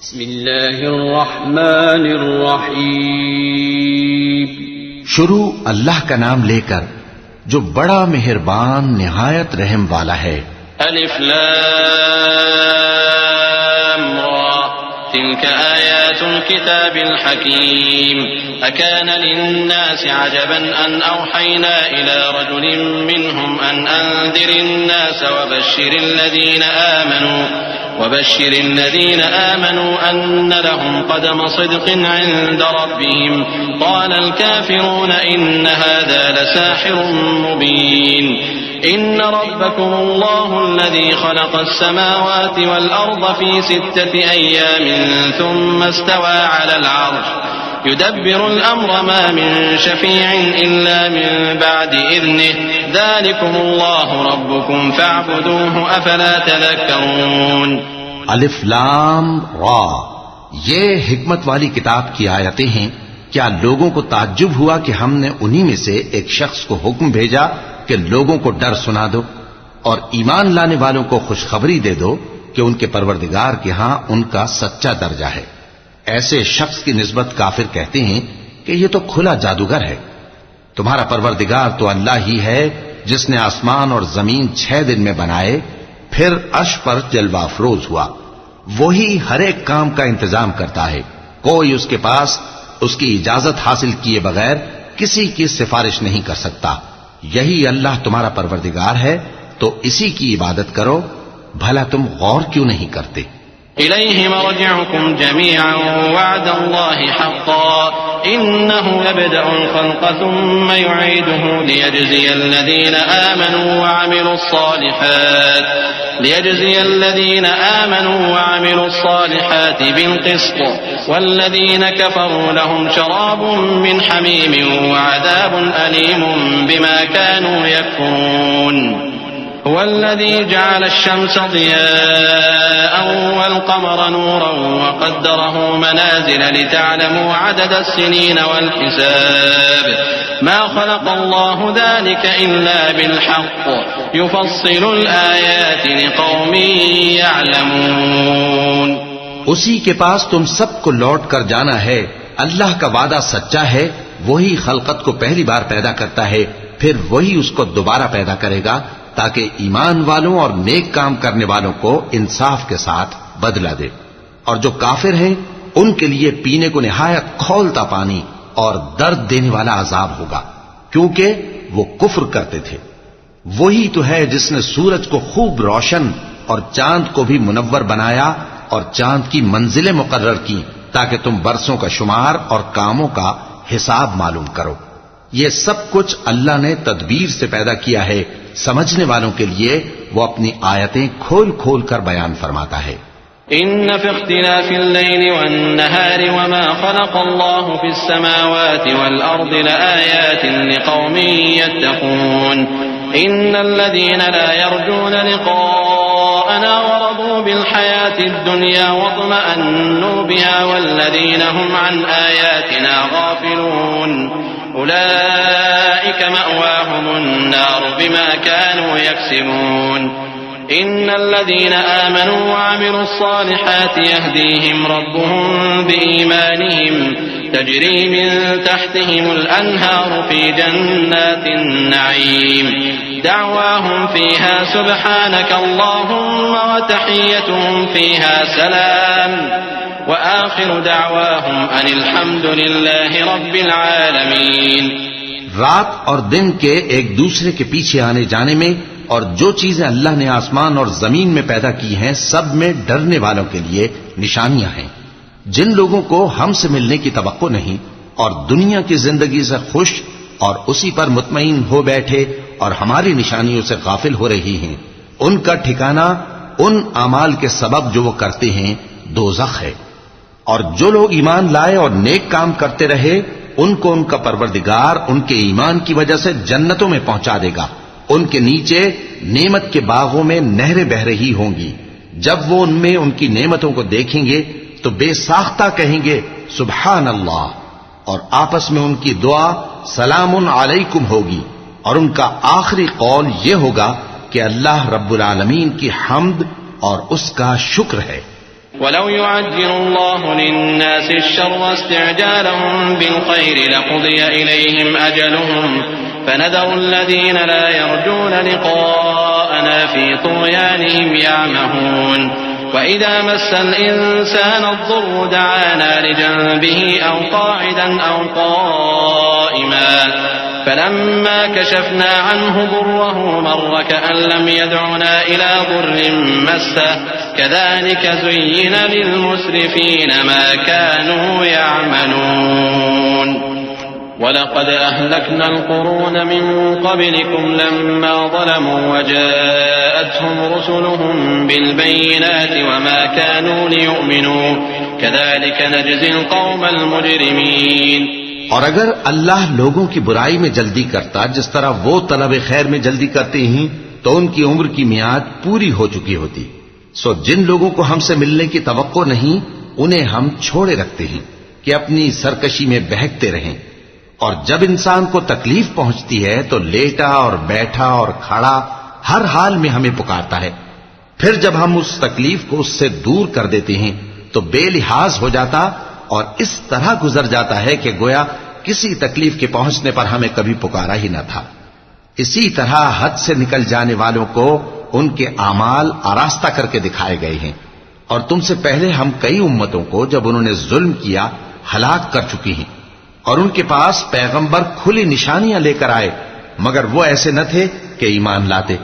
बिस्मिल्लाहिर्रहमानिर्रहीम। शुरू अल्लाह का नाम लेकर जो बड़ा मेहरबान निहायत रहम वाला है। अलिफ लाम रा तिल्क आयातुल किताबिल हकीम अकान लिन्नासि अजबन अन औहयना इला रजुलिन मिनहुम अन अंदिरिन नास وبشر الذين آمنوا أن لهم قدم صدق عند ربهم قال الكافرون إن هذا لساحر مبين إن ربكم الله الذي خلق السماوات والأرض في 6 أيام ثم استوى على العرش يدبر الأمر ما من شفيع إلا من بعد إذنه ذلكم الله ربكم فاعبدوه أفلا تذكرون। अलिफ लाम रा, ये हिकमत वाली किताब की आयतें हैं। क्या लोगों को ताज्जुब हुआ कि हमने उन्हीं में से एक शख्स को हुक्म भेजा कि लोगों को डर सुना दो और ईमान लाने वालों को खुशखबरी दे दो कि उनके परवरदिगार के यहां उनका सच्चा दर्जा है। ऐसे शख्स की निस्बत काफिर कहते हैं कि ये तो खुला जादूगर है। तुम्हारा परवरदिगार तो अल्लाह ही है जिसने आसमान और जमीन 6 दिन में बनाए, फिर अर्श पर जलवा अफरोज हुआ। वही हर एक काम का इंतजाम करता है। कोई उसके पास उसकी इजाजत हासिल किए बगैर किसी की सिफारिश नहीं कर सकता। यही अल्लाह तुम्हारा परवरदिगार है, तो इसी की इबादत करो। भला तुम गौर क्यों नहीं करते? इलैहि मरजिउकुम जमीअन वअदल्लाहि हक़्क़ा इन्नहु यब्दअुल ख़ल्क़ थुम्मा युईदुहु लियजज़ियल लज़ीना आमनू वअमिलुस सालिहाति बिलक़िस्त वल्लज़ीना कफ़रू लहुम शराबुम मिन हमीमिन वअज़ाबुन अलीमुम बिमा कानू यकफ़ुरून। हुवल्लज़ी जअल अश-शम्स ज़ियाअन वल-क़मर नूरन वक़द्दरहु मनाज़िल लितअलमू अदद as-सिनीन वल-हिसाब मा ख़लक़ल्लाहु ज़ालिक इल्ला बिल-हक़्क़ युफ़स्सिलुल आयाति लिक़ौमिन यअलमून। उसी के पास तुम सबको लौट कर जाना है। अल्लाह का वादा सच्चा है। वही खलकत को पहली बार पैदा करता है, फिर वही उसको दोबारा पैदा करेगा ताकि ईमान वालों और नेक काम करने वालों को इंसाफ के साथ बदला दे। और जो काफिर हैं उनके लिए पीने को निहायत खौलता पानी और दर्द देने वाला अजाब होगा, क्योंकि वो कुफ्र करते थे। वही तो है जिसने सूरज को खूब रोशन और चांद को भी मुनव्वर बनाया और चांद की मंजिलें मुकर्रर की ताकि तुम बरसों का शुमार और कामों का हिसाब मालूम करो। ये सब कुछ अल्लाह ने तदबीर से पैदा किया है। समझने वालों के लिए वो अपनी आयतें खोल खोल कर बयान फरमाता है। इन्न फी इख्तिलाफिल लैली वन नहारी वमा खलक़ल्लाहु फिस समावाति वल अर्दि लआयातिन लिक़ौमिन यत्तक़ून। इन्नल लज़ीना ला यर्जूना लिक़ाअना वरदू बिल हयातिद दुनिया वत्मअन्नू बिहा वल्लज़ीना हुम अन आयातिना गाफिलून उलाइक मअवाहुमुन नार बिमा कानू यक्सिबून। इन्नल लज़ीना आमनू वअमिलुस सालिहाति यहदीहिम रब्बुहुम बिईमानिहिम तजरी मिन तहतिहिमुल अन्हारु फी जन्नातिन नईम दअवाहुम फीहा सुब्हानक अल्लाहुम्मा व तहिय्यतुहुम फीहा सलाम व आखिरु दअवाहुम अनिल हम्दुलिल्लाहि रब्बिल आलमीन। रात और दिन के एक दूसरे के पीछे आने जाने में और जो चीजें अल्लाह ने आसमान और जमीन में पैदा की हैं, सब में डरने वालों के लिए निशानियां हैं। जिन लोगों को हमसे मिलने की तवक्को नहीं और दुनिया की जिंदगी से खुश और उसी पर मुतमईन हो बैठे और हमारी निशानियों से गाफिल हो रही हैं, उनका ठिकाना उन अमाल के सबब जो वो करते हैं दोज़ख है। और जो लोग ईमान लाए और नेक काम करते रहे, उनको उनका परवरदिगार उनके ईमान की वजह से जन्नतों में पहुंचा देगा। उनके नीचे नेमत के बागों में नहरें बह रही होंगी। जब वो उनमें उनकी नेमतों को देखेंगे तो बेसाख्ता कहेंगे सुभान अल्लाह, और आपस में उनकी दुआ सलामुन अलैकुम होगी। और उनका आखिरी कौल ये होगा कि अल्लाह रब्बुल आलमीन की हम्द और उसका शुक्र है। वलौ युअज्जिलुल्लाहु लिन्नासि अश्शर्र इस्तिअजालहुम बिलखैर लक़ुदिय इलैहिम अजलुहुम फनदरु अल्लज़ीना ला यरजून लिक़ाअना फ़ी तुग़यानिहिम यअमहून वइज़ा मस्सल इंसान अज़्ज़ुर्रु दअाना लिजंबिही औ क़ाइदन औ क़ाइमा फलम्मा कशफना अन्हु दुर्रहु मर्र कअन लम यदउना इला दुर्रिन मस्सह कज़ालिक ज़ुय्यिन लिलमुस्रिफीन मा कानू यअमलून वलक़द अहलकना अलक़ुरून मिन क़ब्लिकुम लम्मा ज़लमू वजाअतहुम रुसुलुहुम बिलबय्यिनाति वमा कानू लियु'मिनू कज़ालिक नजज़िल क़ौमल मुजरिमीन। और अगर अल्लाह लोगों की बुराई में जल्दी करता जिस तरह वो तलब खैर में जल्दी करते हैं तो उनकी उम्र की मियाद पूरी हो चुकी होती। सो जिन लोगों को हमसे मिलने की तवक्को नहीं उन्हें हम छोड़े रखते हैं कि अपनी सरकशी में बहकते रहें। और जब इंसान को तकलीफ पहुंचती है तो लेटा और बैठा और खड़ा हर हाल में हमें पुकारता है। फिर जब हम उस तकलीफ को उससे दूर कर देते हैं तो बेलिहाज हो जाता और इस तरह गुजर जाता है कि गोया किसी तकलीफ के पहुंचने पर हमें कभी पुकारा ही न था। इसी तरह हद से निकल जाने वालों को उनके आमाल आरास्ता करके दिखाए गए हैं। और तुमसे पहले हम कई उम्मतों को जब उन्होंने जुल्म किया हलाक कर चुकी हैं और उनके पास पैगंबर खुली निशानियां लेकर आए मगर वो ऐसे न थे कि ईमान लाते।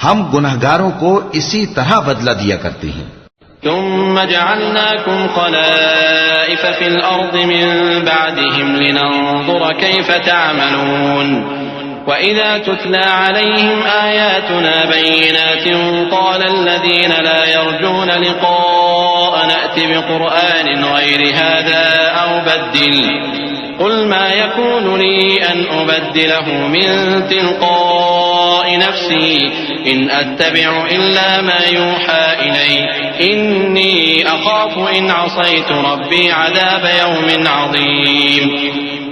हम गुनहगारों को इसी तरह बदला दिया करते हैं। तुम्म जअलनाकुम खलाइफ फिल अर्द मिन बअदिहिम लिनंजुर कैफ तअमलून वइज़ा तुतला अलैहिम आयातुना बय्यिनातिन क़ाल अल्लज़ीना ला यरजून लिक़ाअना अति बिक़ुरआनिन गैरि हाज़ा औ बद्दिल क़ुल मा यकूनु ली अन उबद्दिलहु मिन तिलक़ाइ नफ़्सी इन अत्तबिउ इल्ला मा यूहा इलैहि इन्नी अख़ाफ़ु इन असैतु रब्बी अज़ाब यौमिन अज़ीम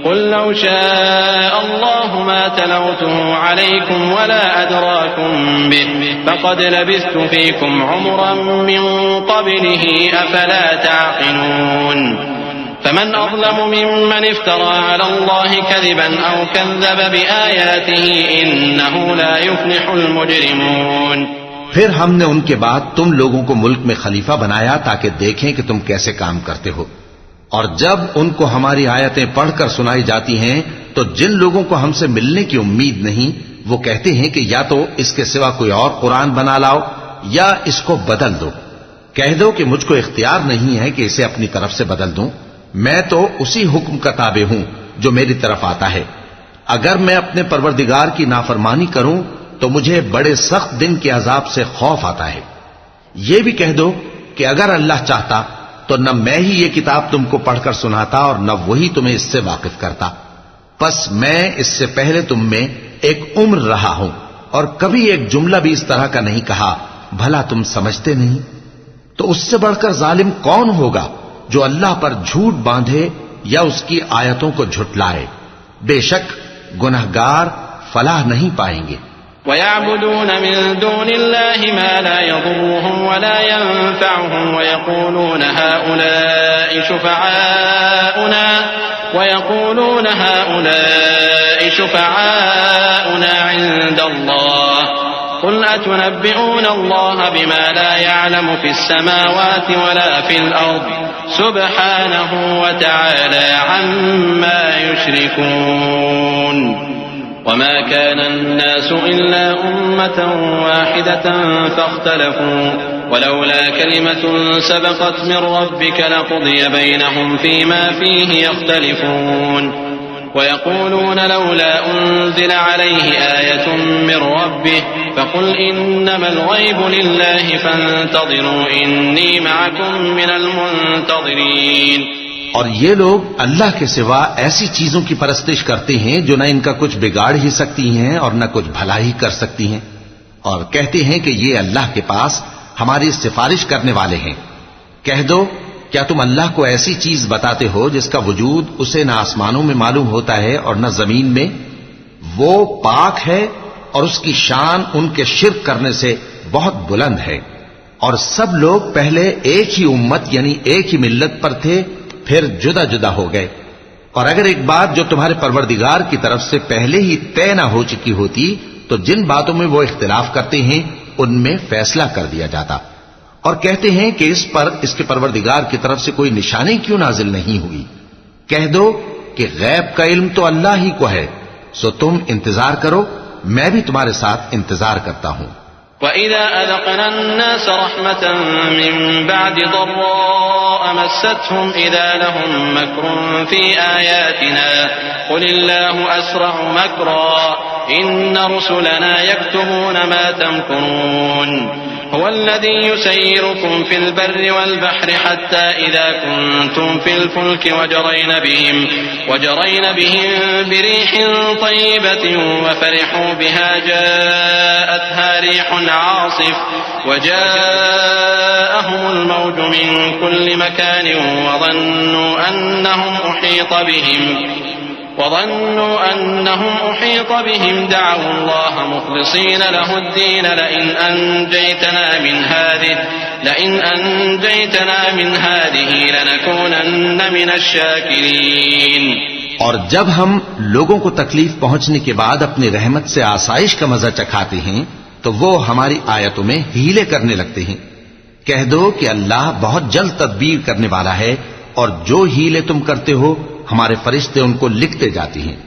क़ुल लौ शाअ अल्लाहु मा तलौतुहु अलैकुम वला अदराकुम बिहि फ़क़द लबिस्तु फ़ीकुम उमरन मिन क़ब्लिहि अफ़ला तअक़िलून फमन अज़लमु मिम्मन इफ़्तरा अला अल्लाहि कज़िबन औ कज़्ज़ब बिआयातिहि इन्नहु ला युफ़्लिहुल मुजरिमून। फिर हमने उनके बाद तुम लोगों को मुल्क में खलीफा बनाया ताकि देखें कि तुम कैसे काम करते हो। और जब उनको हमारी आयतें पढ़कर सुनाई जाती हैं तो जिन लोगों को हमसे मिलने की उम्मीद नहीं वो कहते हैं कि या तो इसके सिवा कोई और कुरान बना लाओ या इसको बदल दो। कह दो कि मुझको इख्तियार नहीं है कि इसे अपनी तरफ से बदल दूं, मैं तो उसी हुक्म का ताबे हूं जो मेरी तरफ आता है। अगर मैं अपने परवरदिगार की नाफरमानी करूं तो मुझे बड़े सख्त दिन के अजाब से खौफ आता है। ये भी कह दो कि अगर अल्लाह चाहता तो न मैं ही ये किताब तुमको पढ़कर सुनाता और न वही तुम्हें इससे वाकिफ करता। बस मैं इससे पहले तुम में एक उम्र रहा हूं और कभी एक जुमला भी इस तरह का नहीं कहा, भला तुम समझते नहीं? तो उससे बढ़कर जालिम कौन होगा जो अल्लाह पर झूठ बांधे या उसकी आयतों को झुटलाए। बेशक गुनहगार फलाह नहीं पाएंगे। वयअबुदून मिन दूनिल्लाहि मा ला यदुर्रुहुम वला यनफअहुम वयक़ूलून हाउलाइ शुफ़अाउना इंदल्लाह क़ुल अतुनब्बिऊन अल्लाह बिमा ला यअलमु फ़िस्समावाति वला फ़िल अर्द सुब्हानहु व तआला अम्मा युश्रिकून। वमा कान अन्नासु इल्ला उम्मतन वाहिदतन फ़ख्तलफू वलौला कलिमतुन सबक़त मिन रब्बिक लक़ुदिय बैनहुम फ़ीमा फ़ीहि यख्तलिफून वयक़ूलून लौला उन्ज़िल अलैहि आयतुन मिन रब्बिहि फ़क़ुल इन्नमल ग़ैबु लिल्लाहि फ़ंतज़िरू इन्नी मअकुम मिनल मुंतज़िरीन। और ये लोग अल्लाह के सिवा ऐसी चीजों की परस्तिश करते हैं जो न इनका कुछ बिगाड़ ही सकती हैं और न कुछ भला ही कर सकती हैं, और कहते हैं कि ये अल्लाह के पास हमारी सिफारिश करने वाले हैं। कह दो, क्या तुम अल्लाह को ऐसी चीज बताते हो जिसका वजूद उसे न आसमानों में मालूम होता है और न जमीन में? वो पाक है और उसकी शान उनके शिर्क करने से बहुत बुलंद है। और सब लोग पहले एक ही उम्मत यानी एक ही मिल्लत पर थे, फिर जुदा जुदा हो गए। और अगर एक बात जो तुम्हारे परवरदिगार की तरफ से पहले ही तय न हो चुकी होती तो जिन बातों में वो इख्तिलाफ करते हैं उनमें फैसला कर दिया जाता। और कहते हैं कि इस पर इसके परवरदिगार की तरफ से कोई निशानी क्यों नाजिल नहीं हुई। कह दो कि गैब का इल्म तो अल्लाह ही को है, सो तुम इंतजार करो, मैं भी तुम्हारे साथ इंतजार करता हूं। وَإِذَا أَذَقْنَا النَّاسَ رَحْمَةً مِّن بَعْدِ ضَرَّاءَ مَسَّتْهُمْ إِذَا لَهُم مَّكْرٌ فِي آيَاتِنَا قُلِ اللَّهُ أَسْرَعُ مَكْرًا إِنَّ رُسُلَنَا يَكْتُبُونَ مَا تَمْكُرُونَ هُوَ الَّذِي يُسَيِّرُكُمْ فِي الْبَرِّ وَالْبَحْرِ حَتَّى إِذَا كُنتُمْ فِي الْفُلْكِ وَجَرَيْنَ بِهِم بِرِيحٍ طَيِّبَةٍ وَفَرِحُوا بِهَا جَاءَتْهَا رِيحٌ عَاصِفٌ وَجَاءَهُمُ الْمَوْجُ مِن كُلِّ مَكَانٍ وَظَنُّوا أَنَّهُمْ أُحِيطَ بِهِمْ دَعَوُا اللَّهَ مُخْلِصِينَ لَهُ الدِّينَ لَئِنْ أَنجَيْتَنَا مِنْ هَٰذِهِ لَنَكُونَنَّ مِنَ الشَّاكِرِينَ। और जब हम लोगों को तकलीफ पहुंचने के बाद अपनी रहमत से आसाइश का मजा चखाते हैं तो वो हमारी आयतों में हीले करने लगते हैं। कह दो कि अल्लाह बहुत जल्द तदबीर करने वाला है और जो हीले तुम करते हो हमारे फरिश्ते उनको लिखते जाते हैं।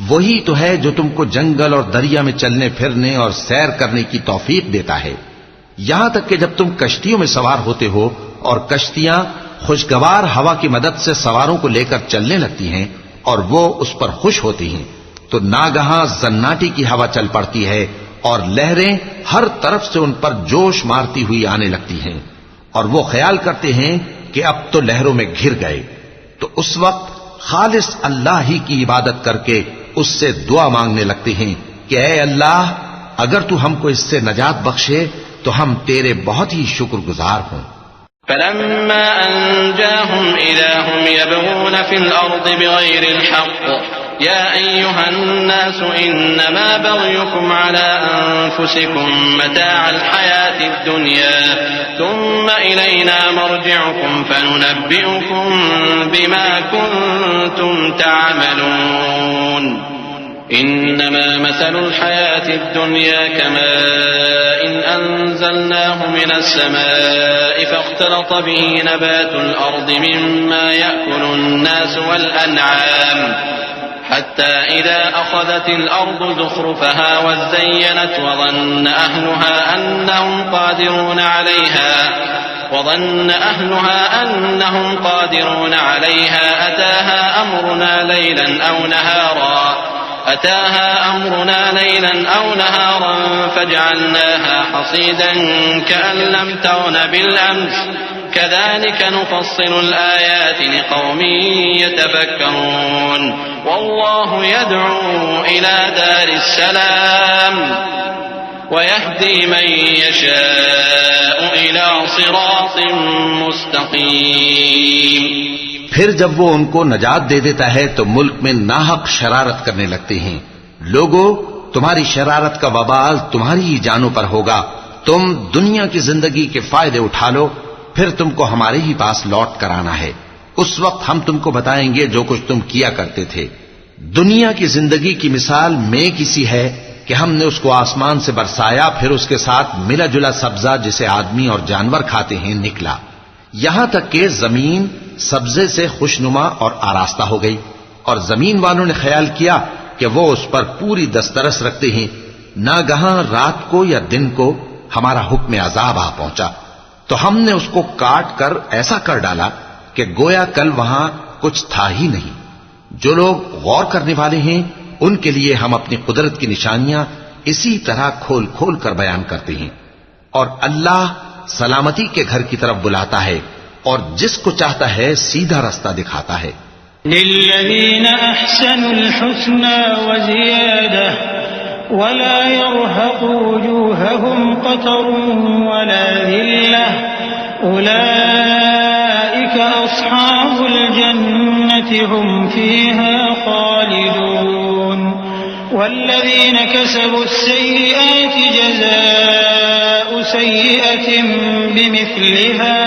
वही तो है जो तुमको जंगल और दरिया में चलने फिरने और सैर करने की तौफीक देता है, यहां तक कि जब तुम कश्तियों में सवार होते हो और कश्तियां खुशगवार हवा की मदद से सवारों को लेकर चलने लगती हैं और वो उस पर खुश होती हैं, तो नागहां जन्नाटी की हवा चल पड़ती है और लहरें हर तरफ से उन पर जोश मारती हुई आने लगती हैं और वो ख्याल करते हैं कि अब तो लहरों में घिर गए। तो उस वक्त खालिस अल्लाह ही की इबादत करके उससे दुआ मांगने लगते हैं कि ऐ अल्लाह, अगर तू हमको इससे नजात बख्शे तो हम तेरे बहुत ही शुक्रगुजार हों। فَلَمَّا أَنْجَاهُمْ إِذَا هُمْ يَبْغُونَ فِي الْأَرْضِ بِغَيْرِ الْحَقِّ يَا أَيُّهَا النَّاسُ إِنَّمَا بَغْيُكُمْ عَلَىٰ أَنفُسِكُم مَّتَاعَ الْحَيَاةِ الدُّنْيَا ثُمَّ إِلَيْنَا مَرْجِعُكُمْ فَنُنَبِّئُكُم بِمَا كُنتُمْ تَعْمَلُونَ إِنَّمَا مَثَلُ الْحَيَاةِ الدُّنْيَا كَمَاءٍ أَنزَلْنَاهُ مِنَ السَّمَاءِ فَاخْتَلَطَ بِهِ نَبَاتُ الْأَرْضِ مِمَّا يَأْكُلُ النَّاسُ وَالْأَنْعَامُ حَتَّى إِذَا أَخَذَتِ الْأَرْضُ زُخْرُفَهَا وَازَّيَّنَتْ وَظَنَّ أَهْلُهَا أَنَّهُمْ قَادِرُونَ عَلَيْهَا أَتَاهَا أَمْرُنَا لَيْلًا أَوْ نَهَارًا فَجَعَلْنَاهَا حَصِيدًا كَأَن لَّمْ تَغْنَ بِالْأَمْسِ كَذَلِكَ نُفَصِّلُ الْآيَاتِ لِقَوْمٍ يَتَفَكَّرُونَ وَاللَّهُ يَدْعُو إِلَىٰ دَارِ السَّلَامِ وَيَهْدِي مَن يَشَاءُ إِلَىٰ صِرَاطٍ مُّسْتَقِيمٍ। फिर जब वो उनको नजात दे देता है तो मुल्क में नाहक शरारत करने लगते हैं। लोगों, तुम्हारी शरारत का वबाल तुम्हारी ही जानों पर होगा। तुम दुनिया की जिंदगी के फायदे उठा लो, फिर तुमको हमारे ही पास लौट कर आना है। उस वक्त हम तुमको बताएंगे जो कुछ तुम किया करते थे। दुनिया की जिंदगी की मिसाल में किसी है कि हमने उसको आसमान से बरसाया, फिर उसके साथ मिला जुला सब्जा जिसे आदमी और जानवर खाते हैं निकला, यहां तक कि जमीन सब्जे से खुशनुमा और आरास्ता हो गई और जमीन वालों ने ख्याल किया कि वो उस पर पूरी दस्तरस रखते हैं। नागहां रात को या दिन को हमारा हुक्म अजाब आ पहुंचा तो हमने उसको काट कर ऐसा कर डाला कि गोया कल वहां कुछ था ही नहीं। जो लोग गौर करने वाले हैं उनके लिए हम अपनी कुदरत की निशानियां इसी तरह खोल खोल कर बयान करते हैं। और अल्लाह सलामती के घर की तरफ बुलाता है और जिसको चाहता है सीधा रास्ता दिखाता है। लिल्लज़ीन अहसनुल हुस्ना व ज़ियादा वला यरहक़ु वुजूहहुम क़तरुन वला ज़िल्लह उलाइका अस्हाबुल जन्नति हुम फ़ीहा ख़ालिदून वल्लज़ीन कसबुस सय्यिआति जज़ाउस سيئة بمثلها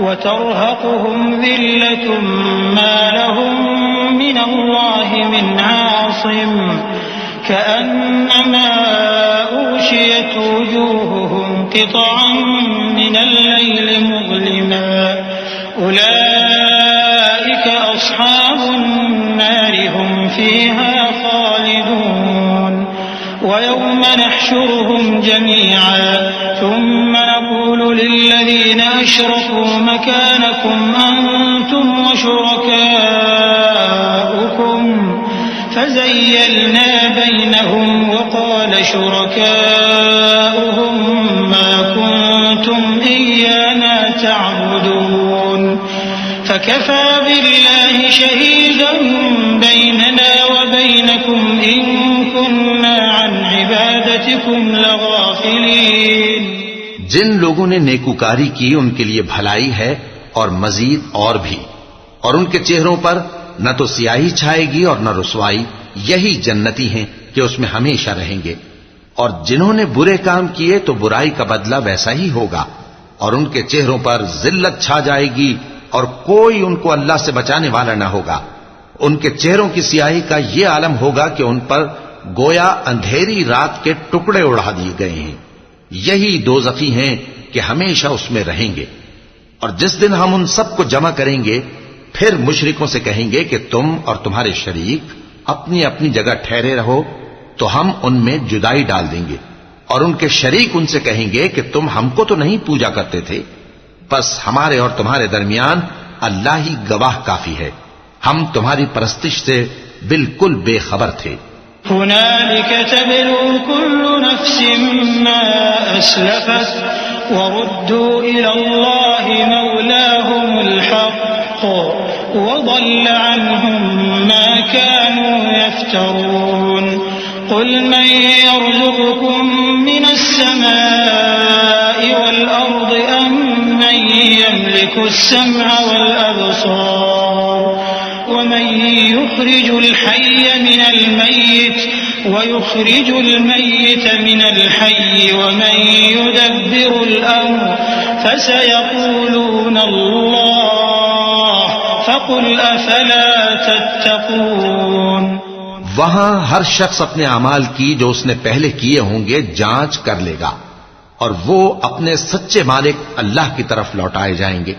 وترهقهم ذلة ما لهم من الله من عاصم كأنما أغشيت وجوههم قطعا من الليل مظلما أولئك أصحاب النار هم فيها خالدون ويوم نحشرهم جميعا ثم نقول للذين أشركوا مكانكم أنتم وشركاؤكم فزيلنا بينهم وقال شركاؤهم ما كنتم إيانا تعبدون فكفى بالله شهيدا بيننا وبينكم إن كنا عن عبادتكم لغافلين। जिन लोगों ने नेकूकारी की उनके लिए भलाई है और मजीद और भी, और उनके चेहरों पर न तो सियाही छाएगी और न रुसवाई, यही जन्नती हैं कि उसमें हमेशा रहेंगे। और जिन्होंने बुरे काम किए तो बुराई का बदला वैसा ही होगा, और उनके चेहरों पर जिल्लत छा जाएगी और कोई उनको अल्लाह से बचाने वाला न होगा। उनके चेहरों की सियाही का यह आलम होगा कि उन पर गोया अंधेरी रात के टुकड़े उड़ा दिए गए हैं। यही दोज़खी हैं कि हमेशा उसमें रहेंगे। और जिस दिन हम उन सबको जमा करेंगे फिर मुशरिकों से कहेंगे कि तुम और तुम्हारे शरीक अपनी अपनी जगह ठहरे रहो, तो हम उनमें जुदाई डाल देंगे। और उनके शरीक उनसे कहेंगे कि तुम हमको तो नहीं पूजा करते थे, बस हमारे और तुम्हारे दरमियान अल्लाह ही गवाह काफी है, हम तुम्हारी परस्तिश से बिल्कुल बेखबर थे। हुनालिक तबलू कुल्लु नफ्सिन मा अस्लफत वरुद्दू इलल्लाहि मौलाहुमुल हक़्क़ वضل عنهم ما كانوا يفترون قل من يرزقكم من السماء والأرض أم من يملك السمع والأبصار ومن يخرج الحي من الميت ويخرج الميت من الحي ومن يدبر الأمر فسيقولون الله فقل أفلا تتقون। वहां हर शख्स अपने अमाल की जो उसने पहले किए होंगे जांच कर लेगा, और वो अपने सच्चे मालिक अल्लाह की तरफ लौटाए जाएंगे।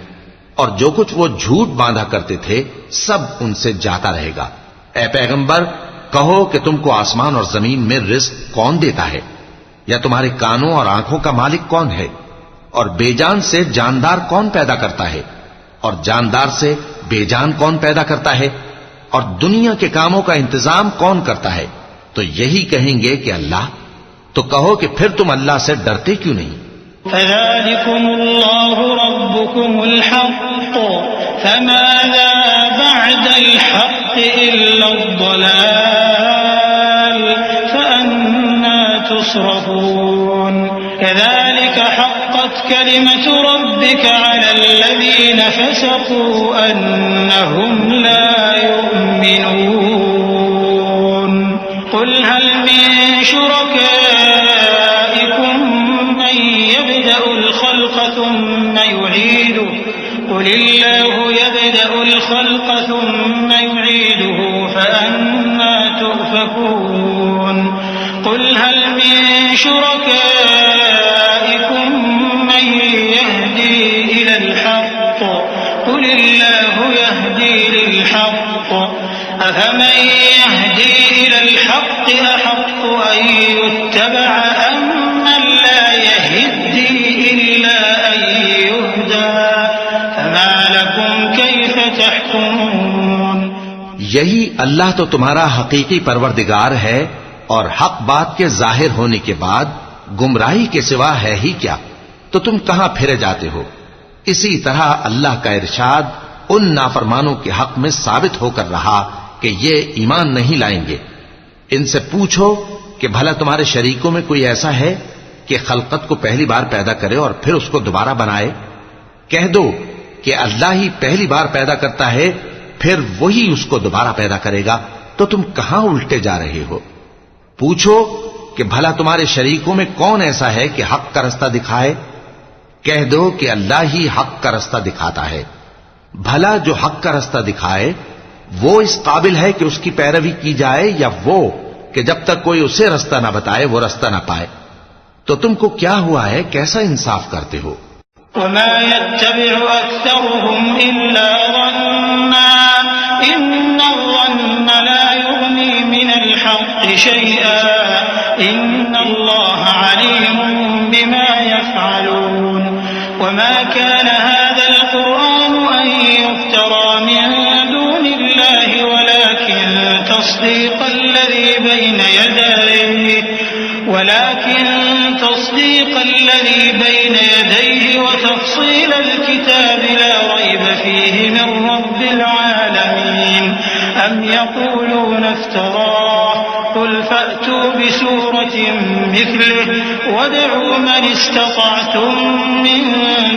और जो कुछ वो झूठ बांधा करते थे सब उनसे जाता रहेगा। ए पैगंबर, कहो कि तुमको आसमान और जमीन में रिज्क कौन देता है, या तुम्हारे कानों और आंखों का मालिक कौन है, और बेजान से जानदार कौन पैदा करता है, और जानदार से बेजान कौन पैदा करता है, और दुनिया के कामों का इंतजाम कौन करता है। तो यही कहेंगे कि अल्लाह। तो कहो कि फिर तुम अल्लाह से डरते क्यों नहीं। फ़ज़ालिकुमुल्लाहु रब्बुकुमुल हक़्क़ फ़माज़ा बअदल हक़्क़ इल्लद्दलाल फ़अन्ना तुस्रफ़ून कज़ालिक हक़्क़त कलिमतु रब्बिक अलल्लज़ीन फ़सक़ू अन्नहुम ला युमिनून क़ुल हल मिन शुरकाइकुम मन यब्दअुल ख़ल्क़ थुम्म युईदुहु क़ुल अल्लाहु यब्दअुल ख़ल्क़ थुम्म युईदुहु फ़अन्ना तुफ़कून क़ुल हल मिन शुरकाइकुम मन यहदी इलल हक़्क़ क़ुल अल्लाहु यहदी लिल हक़्क़ अफ़मन यहदी इलल हक़्क़ अहक़्क़ु अन युत्तबअ अम्मन ला यहद्दी इल्ला अन युहदा फ़मा लकुम कैफ़ तहकुमून। यही अल्लाह तो तुम्हारा हकीकी परवरदिगार है, और हक बात के जाहिर होने के बाद गुमराही के सिवा है ही क्या, तो तुम कहां फिरे जाते हो। इसी तरह अल्लाह का इरशाद उन नाफरमानों के हक में साबित होकर रहा कि ये ईमान नहीं लाएंगे। इनसे पूछो कि भला तुम्हारे शरीकों में कोई ऐसा है कि खलकत को पहली बार पैदा करे और फिर उसको दोबारा बनाए। कह दो कि अल्लाह ही पहली बार पैदा करता है, फिर वही उसको दोबारा पैदा करेगा, तो तुम कहां उल्टे जा रहे हो। पूछो कि भला तुम्हारे शरीकों में कौन ऐसा है कि हक का रास्ता दिखाए? कह दो कि अल्लाह ही हक का रास्ता दिखाता है। भला जो हक का रास्ता दिखाए वो इस काबिल है कि उसकी पैरवी की जाए, या वो कि जब तक कोई उसे रास्ता ना बताए वो रास्ता ना पाए? तो तुमको क्या हुआ है, कैसा इंसाफ करते हो? वमा यत्तबिउ अक्सरुहुम इल्ला ज़न्ना इन्ना ज़न्ना ला युग़नी मिनल हक़्क़ि शैअन इन्ना अल्लाह अलीमुम बिमा यफ़अलून वमा कान हाज़ल कुरआन अन युफ्तरा मिन दूनिल्लाहि वलाकिन तस्दीक़ल الذي بين يديه وتفصيل الكتاب لا ريب فيه من رب العالمين أم يقولون افتراه قل فأتوا بسورة مثله وادعوا من استطعتم من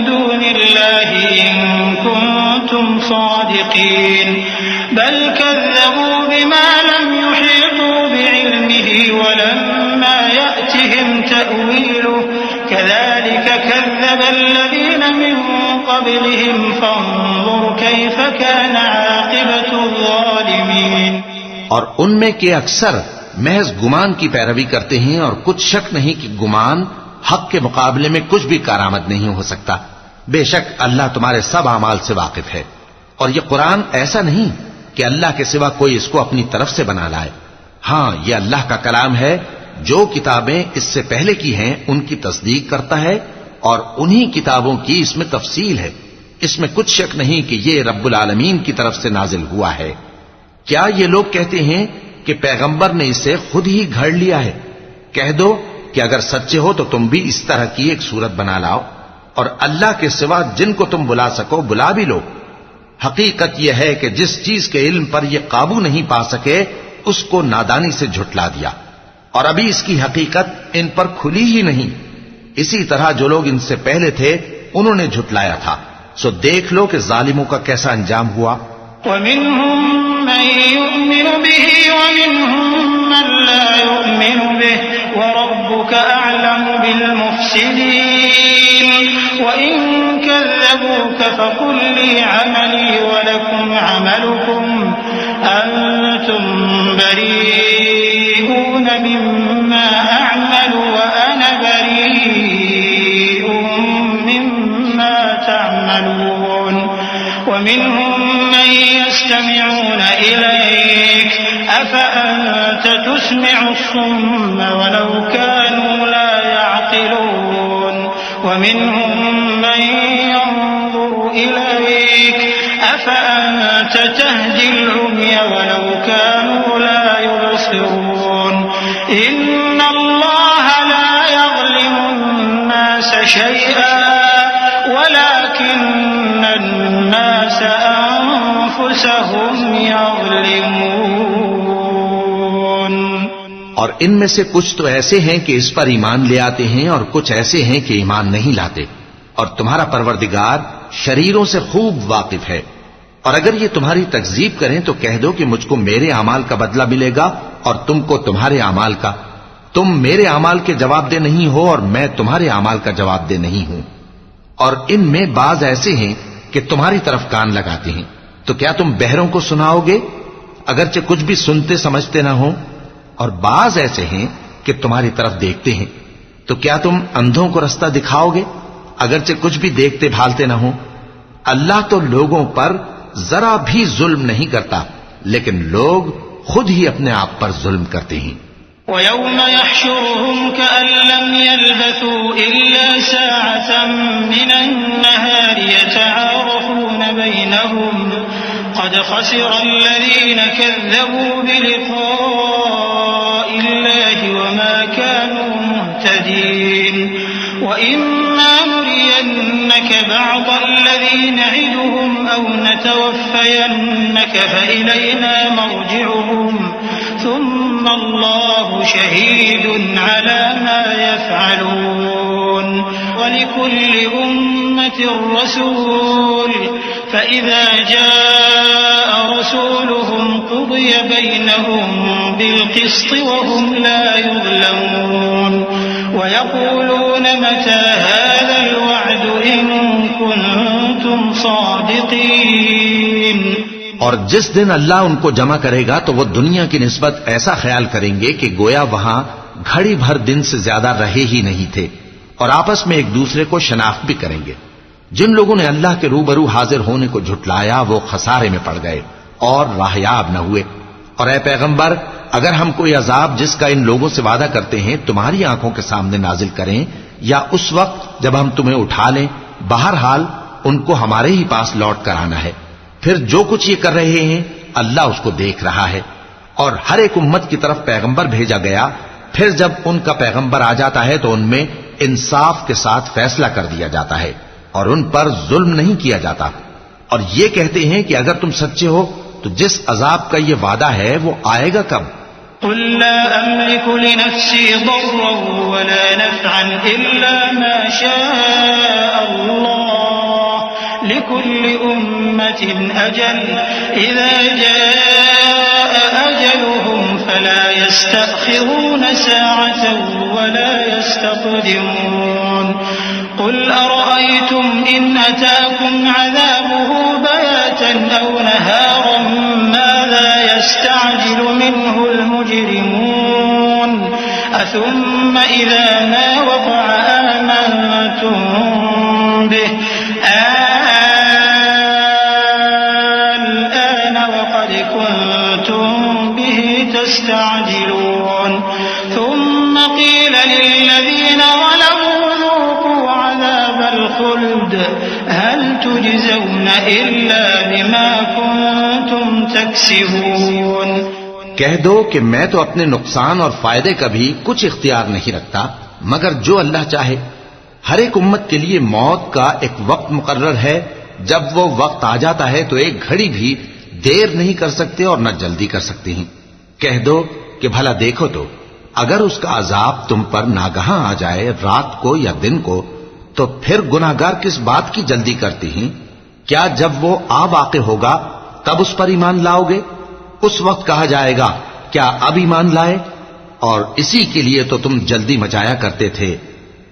دون الله إن كنتم صادقين بل كذبوا بما لم يحيطوا بعلمه ولما يأتهم تأويله كذلك كذب الذين من قبلهم فانظر كيف كان عاقبة الظالمين। और उनमें के अक्सर महज गुमान की पैरवी करते हैं, और कुछ शक नहीं कि गुमान हक के मुकाबले में कुछ भी कारामद नहीं हो सकता। बेशक अल्लाह तुम्हारे सब अमाल से वाकिफ है, और यह कुरान ऐसा नहीं कि अल्लाह के सिवा कोई इसको अपनी तरफ से बना लाए। हां, यह अल्लाह का कलाम है। जो किताबें इससे पहले की हैं उनकी तस्दीक करता है, और उन्हीं किताबों की इसमें तफसील है। इसमें कुछ शक नहीं कि यह रब्बुल आलमीन की तरफ से नाजिल हुआ है। क्या ये लोग कहते हैं कि पैगंबर ने इसे खुद ही घड़ लिया है? कह दो कि अगर सच्चे हो तो तुम भी इस तरह की एक सूरत बना लाओ, और अल्लाह के सिवा जिनको तुम बुला सको बुला भी लो। हकीकत यह है कि जिस चीज के इल्म पर यह काबू नहीं पा सके उसको नादानी से झुटला दिया, और अभी इसकी हकीकत इन पर खुली ही नहीं। इसी तरह जो लोग इनसे पहले थे उन्होंने झुटलाया था। सो देख लो कि जालिमों का कैसा अंजाम हुआ। वमिन्हुम मन युमिनु बिही वमिन्हुम मन ला युमिनु बिही वरब्बुका अअलमु बिल मुफ्सिदीन वइन कज़्ज़बूका फकुल ली अमली वलकुम अमलुकुम अंतुम बरीऊन मिम्मा अअमलु व अना बरीउम मिम्मा तअमलून वमिन्हुम मन यस्तमिऊन इलैक अफअंत तुस्मिउ अस्सुम्म वलौ कानू ला यअक़िलून वमिन्हुम मन यंज़ुरु इलैक अफअंत तहदिल उम्य वलौ कानू ला युबसिरून इन्नल्लाह ला यज़लिमु अन्नास शैअन वलाकिन्न अन्नास अंफुसहुम यज़लिमून। और इनमें से कुछ तो ऐसे हैं कि इस पर ईमान ले आते हैं, और कुछ ऐसे हैं कि ईमान नहीं लाते। और तुम्हारा परवरदिगार शरीरों से खूब वाकिफ है। और अगर ये तुम्हारी तकजीब करें तो कह दो कि मुझको मेरे अमाल का बदला मिलेगा और तुमको तुम्हारे अमाल का। तुम मेरे अमाल के जवाबदेह नहीं हो और मैं तुम्हारे अमाल का जवाबदेह नहीं हूं। और इनमें बाज ऐसे हैं कि तुम्हारी तरफ कान लगाते हैं, तो क्या तुम बहरों को सुनाओगे अगरचे कुछ भी सुनते समझते ना हो? और बाज ऐसे हैं कि तुम्हारी तरफ देखते हैं, तो क्या तुम अंधों को रास्ता दिखाओगे अगरचे कुछ भी देखते भालते ना हो? अल्लाह तो लोगों पर जरा भी जुल्म नहीं करता, लेकिन लोग खुद ही अपने आप पर जुल्म करते हैं। वयौम यहशुरुहुम कअन लम यल्बथू इल्ला साअतन मिनन नहारि यतआरफून बैनहुम क़द खसिरा अल्लज़ीन कज़्ज़बू बिलिक़ाइल्लाहि वमा कानू मुहतदीन वइम्मा नुरियन्नक बअद अल्लज़ी न'iदुहुम औ नतवफ़्फ़यन्नक फ़इलैना मर्जि'ुहुम ثم الله شهيد على ما يفعلون ولكل أمة رسول فإذا جاء رسولهم قضي بينهم بالقسط وهم لا يظلمون। वयक़ूलून मता हाज़ल वअद इन कुन्तुम सादिक़ीन। और जिस दिन अल्लाह उनको जमा करेगा तो वो दुनिया की निस्बत ऐसा ख्याल करेंगे कि गोया वहां घड़ी भर दिन से ज्यादा रहे ही नहीं थे, और आपस में एक दूसरे को शनाख्त भी करेंगे। जिन लोगों ने अल्लाह के रूबरू हाजिर होने को झुटलाया वो खसारे में पड़ गए और राहयाब न हुए। और ए पैगंबर, अगर हम कोई अजाब जिसका इन लोगों से वादा करते हैं तुम्हारी आंखों के सामने नाजिल करें या उस वक्त जब हम तुम्हें उठा लें, बहरहाल उनको हमारे ही पास लौट कर आना है। फिर जो कुछ ये कर रहे हैं अल्लाह उसको देख रहा है। और हर एक उम्मत की तरफ पैगंबर भेजा गया, फिर जब उनका पैगंबर आ जाता है तो उनमें इंसाफ के साथ फैसला कर दिया जाता है और उन पर जुल्म नहीं किया जाता। और ये कहते हैं कि अगर तुम सच्चे हो तो जिस अजाब का ये वादा है वो आएगा कब? कुल ला अमलिकु लिनफ्सी दर्रन वला नफ़अन इल्ला मा शाअ अल्लाह लिकुल्लि उम्मतिन अजल इज़ा जाअ अजलुहुम फला यस्तअखिरून साअतन वला यस्तक़दिमून। कुल अरअयतुम इन अताकुम अज़ाबुहु बयातन औ नहारन माज़ा यस्तअजिलु मिन्हुल मुजरिमून अथुम्मा इज़ा मा वक़अ आमनतुम बिहि आन वक़द कुंतुम बिहि तस्तअजिलून थुम्मा क़ील लिल्लज़ीन ज़लमू ذूक़ू अज़ाबल ख़ुल्द हल तुजज़ौन इल्ला बिमा कुंतुम तक्सिबून। कह दो कि मैं तो अपने नुकसान और फायदे का भी कुछ इख्तियार नहीं रखता मगर जो अल्लाह चाहे। हर एक उम्मत के लिए मौत का एक वक्त मुकर्रर है, जब वो वक्त आ जाता है तो एक घड़ी भी देर नहीं कर सकते और न जल्दी कर सकते हैं। कह दो कि भला देखो तो अगर उसका अजाब तुम पर नागहां आ जाए रात को या दिन को, तो फिर गुनाहगार किस बात की जल्दी करती हैं? क्या जब वो आ वाक़े होगा तब उस पर ईमान लाओगे? उस वक्त कहा जाएगा क्या अब ईमान लाए? और इसी के लिए तो तुम जल्दी मचाया करते थे।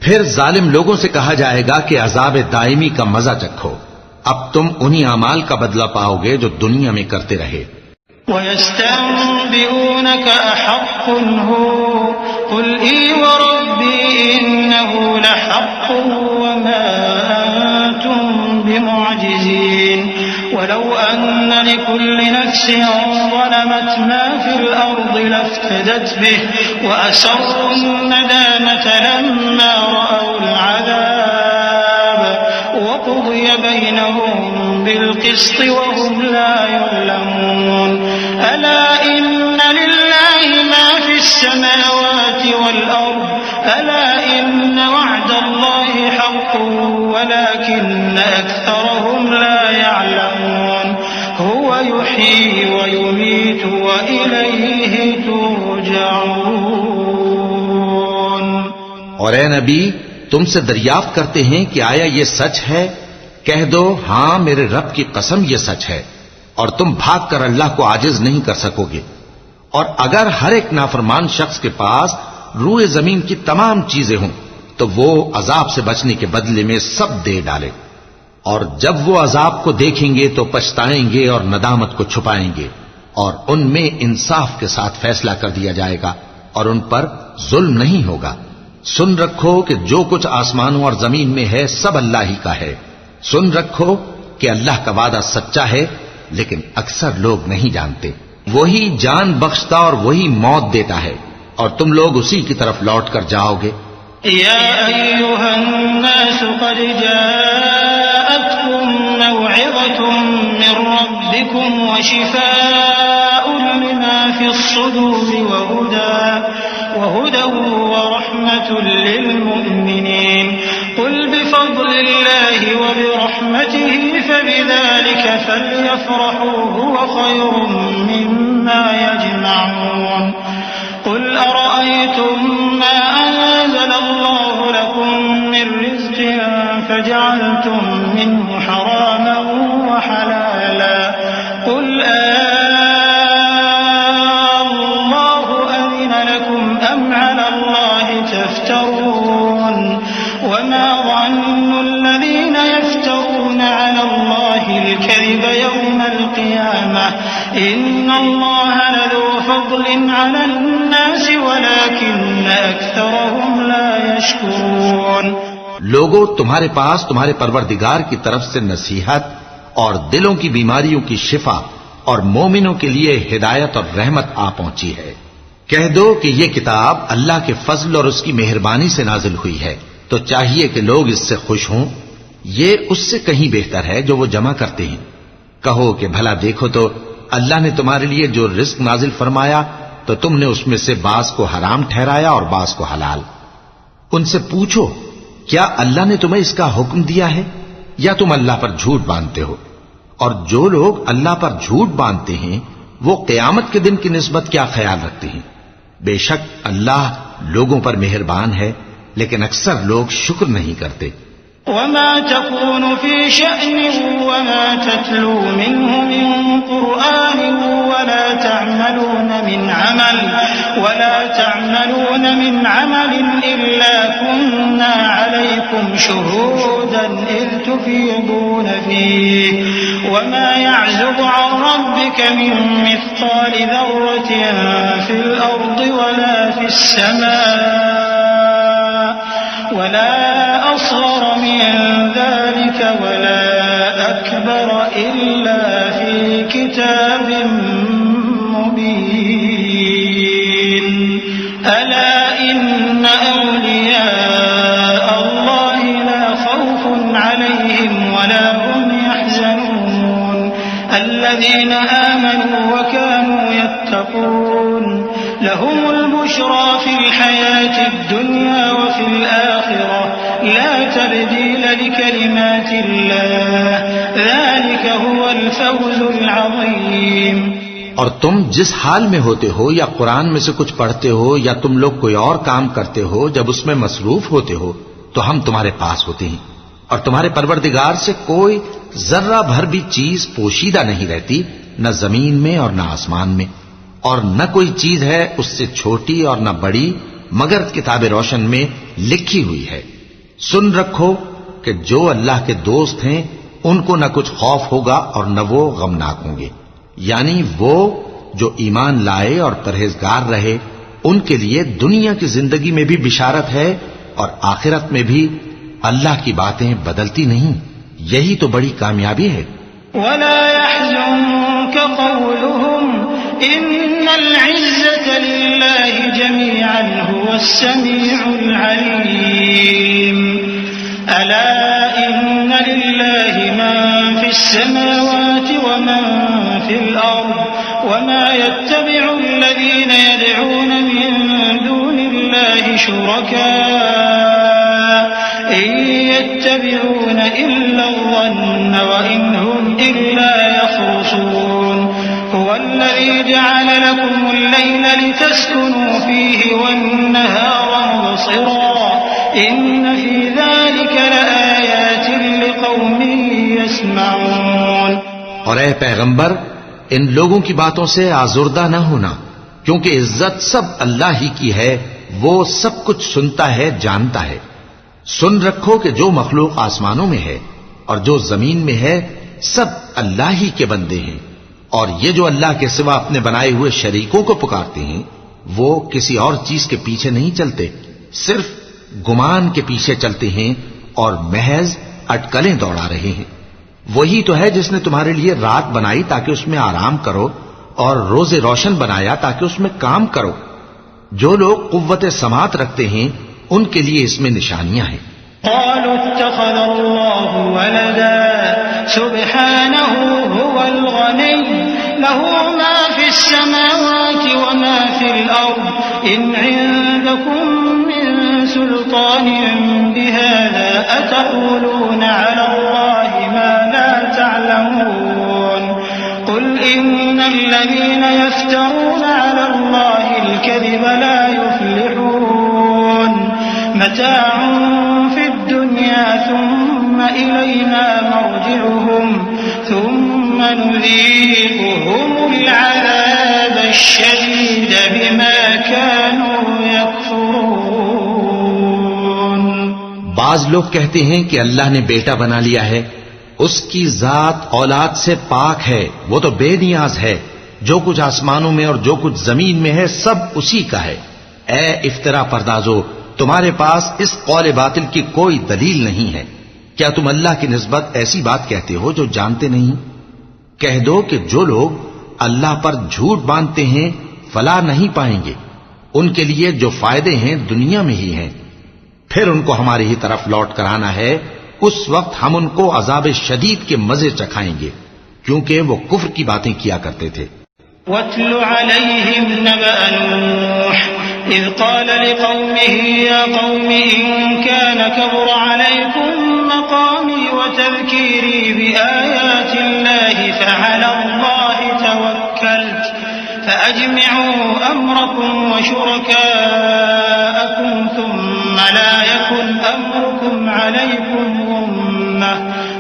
फिर जालिम लोगों से कहा जाएगा कि अजाब दायमी का मजा चखो, अब तुम उन्हीं अमाल का बदला पाओगे जो दुनिया में करते रहे। वयस्तंबिऊनक अहक्कुन हु कुल ई वरब्बी इन्नहु लहक्कुन वमा अंतुम बिमुअजिजीन वलौ अन्न लिकुल्लि नफ्सिन ज़लमत मा फिल अर्दि लफ्तदत बिहि वअसर्रु नदामत लम्मा रअउल अज़ाब वक़ुदिय बैनहुम बिलक़िस्ति वहुम ला युज़लमून। अला इन्न लिल्लाहि मा फिस्समावाति वल अर्द अला इन्न वअदल्लाहि हक़्क़ुन वलाकिन्न अक्सरहुम ला यअलमून। हुवा युह्यी व युमीतु व इलैहि तुरजऊन। और ए नबी, तुमसे दरियाफ्त करते हैं कि आया ये सच है? कह दो हां, मेरे रब की कसम ये सच है, और तुम भाग कर अल्लाह को आजिज नहीं कर सकोगे। और अगर हर एक नाफरमान शख्स के पास रूए जमीन की तमाम चीजें हों तो वो अजाब से बचने के बदले में सब दे डाले, और जब वो अजाब को देखेंगे तो पछताएंगे और नदामत को छुपाएंगे, और उनमें इंसाफ के साथ फैसला कर दिया जाएगा और उन पर जुल्म नहीं होगा। सुन रखो कि जो कुछ आसमानों और जमीन में है सब अल्लाह ही का है। सुन रखो कि अल्लाह का वादा सच्चा है, लेकिन अक्सर लोग नहीं जानते। वही जान बख्शता और वही मौत देता है, और तुम लोग उसी की तरफ लौट कर जाओगे। या अय्युहन्नास क़द जाअतकुम मौइज़तुम मिर रब्बिकुम व शिफ़ाउन लिमा फ़िस्सुदूरि व हुदन व रहमतुल लिल मुमिनीन। कुल बिफ़ज़लिल्लाहि व बिरहमतिहि फबिज़ालिका फ़ल्यफ़रहू हुव ख़ैरुम मिम्मा यजमऊन। कुल अरअयतुम मा अंज़लल्लाहु लकुम मिन रिज़्क़िन फजअलतुम मिन्हु हरामन व हलाला कुल अल्लाहु अज़िन लकुम अम अला अल्लाहि तफ्तरून। الكذب يوم القيامة إن الله لذو فضل على الناس ولكن أكثرهم لا يشكرون। लोगों, तुम्हारे पास तुम्हारे परवरदिगार की तरफ से नसीहत और दिलों की बीमारियों की शिफा और मोमिनों के लिए हिदायत और रहमत आ पहुंची है। कह दो कि ये किताब अल्लाह के फजल और उसकी मेहरबानी से नाजिल हुई है, तो चाहिए कि लोग इससे खुश हों। ये उससे कहीं बेहतर है जो वो जमा करते हैं। कहो कि भला देखो तो अल्लाह ने तुम्हारे लिए जो रिस्क नाजिल फरमाया तो तुमने उसमें से बास को हराम ठहराया और बास को हलाल। उनसे पूछो, क्या अल्लाह ने तुम्हें इसका हुक्म दिया है या तुम अल्लाह पर झूठ बांधते हो? और जो लोग अल्लाह पर झूठ बांधते हैं वो क़यामत के दिन की निस्बत क्या ख्याल रखते हैं? बेशक अल्लाह लोगों पर मेहरबान है, लेकिन अक्सर लोग शुक्र नहीं करते। वमा तकूनु फी शअन वमा ततलू मिन्हु मिन कुरआन वला तअमलून मिन अमल इल्ला कुन्ना अलैकुम शुहूदन इज़ तुफीदून फीहि वमा यअज़ुबु अन रब्बिक मिन मिस्क़ाल ज़र्रतिन फिल अर्दि वला फिस समा वला असग़र मिन ज़ालिक वला अकबर इल्ला फी किताबिन मुबीन। अला इन्न औलिया अल्लाहि ला खौफुन अलैहिम वला हुम यहज़नून अल्लज़ीना आमनू व कानू यत्तक़ून लहुमुल बुश्रा फिल हयातिद दुन्या व फिल आखिरह ला तब्दील लिकलिमातिल्लाह ज़ालिका हुवल फौज़ुल अज़ीम। और तुम जिस हाल में होते हो या कुरान में से कुछ पढ़ते हो या तुम लोग कोई और काम करते हो, जब उसमें मसरूफ होते हो तो हम तुम्हारे पास होते हैं और तुम्हारे परवरदिगार से कोई जर्रा भर भी चीज पोशीदा नहीं रहती, न जमीन में और न आसमान में, और न कोई चीज है उससे छोटी और न बड़ी मगर किताब रोशन में लिखी हुई है। सुन रखो कि जो अल्लाह के दोस्त हैं उनको न कुछ खौफ होगा और न वो गमनाक होंगे, यानी वो जो ईमान लाए और परहेजगार रहे उनके लिए दुनिया की जिंदगी में भी बिशारत है और आखिरत में भी। अल्लाह की बातें बदलती नहीं, यही तो बड़ी कामयाबी है। वला यहज़ुनक क़ौलुहुम इन्नल इज़्ज़त लिल्लाहि जमीअन हुवस समीउल अलीम। अला इन्न लिल्लाहि मा फिस समावाति व मा फिल अर्द व मा यत्तबिउ अल्लज़ीना यदऊन मिन दूनिल्लाहि शुरका इन यत्तबिऊन इल्ला ज़न्न व इन हुम इल्ला यख़रुसून। हुवल्लज़ी जअल लकुमुल लैला लितस्कुनू फीहि वन्नहार मुबसिरा इन्न फी ज़ालिका लआयातिन लिक़ौमिन यस्मऊन। और ऐ पैगंबर, इन लोगों की बातों से आजुर्दा न होना, क्योंकि इज्जत सब अल्लाह ही की है, वो सब कुछ सुनता है, जानता है। सुन रखो कि जो मखलूक आसमानों में है और जो जमीन में है सब अल्लाह ही के बंदे हैं, और ये जो अल्लाह के सिवा अपने बनाए हुए शरीकों को पुकारते हैं वो किसी और चीज के पीछे नहीं चलते, सिर्फ गुमान के पीछे चलते हैं और महज अटकलें दौड़ा रहे हैं। वही तो है जिसने तुम्हारे लिए रात बनाई ताकि उसमें आराम करो और रोजे रोशन बनाया ताकि उसमें काम करो। जो लोग कुव्वत समात रखते हैं उनके लिए इसमें निशानियां हैं। क़ालू इत्तख़ज़ल्लाहु वलदा सुब्हानहु हुवल गनी लहू मा फिस समावाति व मा फिल अर्द इन इंदकुम मिन सुल्तानिन बिहाज़ा अतक़ूलूना अला अल्लाहि मा ला तअलमून। क़ुल इन्नल लज़ीना यफ्तरूना अला अल्लाहिल कज़िबा ला युफ़्लिहून। मताउन फिद दुनिया सुम्मा इलैना मर्जिउहुम सुम्मा नुज़ीक़ुहुमुल अज़ाबश-शदीद बिमा कानू यकफुरून। बाज लोग कहते हैं कि अल्लाह ने बेटा बना लिया है, उसकी जात औलाद से पाक है, वो तो बेनियाज है। जो कुछ आसमानों में और जो कुछ जमीन में है सब उसी का है। ए इफ्तरा परदाजो, तुम्हारे पास इस कौल बातिल की कोई दलील नहीं है। क्या तुम अल्लाह की निस्बत ऐसी बात कहते हो जो जानते नहीं? कह दो कि जो लोग अल्लाह पर झूठ बांधते हैं फलाह नहीं पाएंगे, उनके लिए जो फायदे हैं दुनिया में ही हैं। फिर उनको हमारी ही तरफ लौट कर आना है, उस वक्त हम उनको अजाब शदीद के मजे चखाएंगे, क्योंकि वो कुफ्र की बातें किया करते थे। वत्लु अलैहिम नबअ नूह इज़ क़ाल लिक़ौमिही या क़ौमि इन कान कबुर अलैकुम मक़ामी व तज़कीरी बिआयातिल्लाहि फ़अलल्लाहि तवक्कलतु फ़अजमिऊ अम्रकुम व शुरकाअकुम थुम्मा ला यकुन अम्रुकुम अलैकुम गुम्मह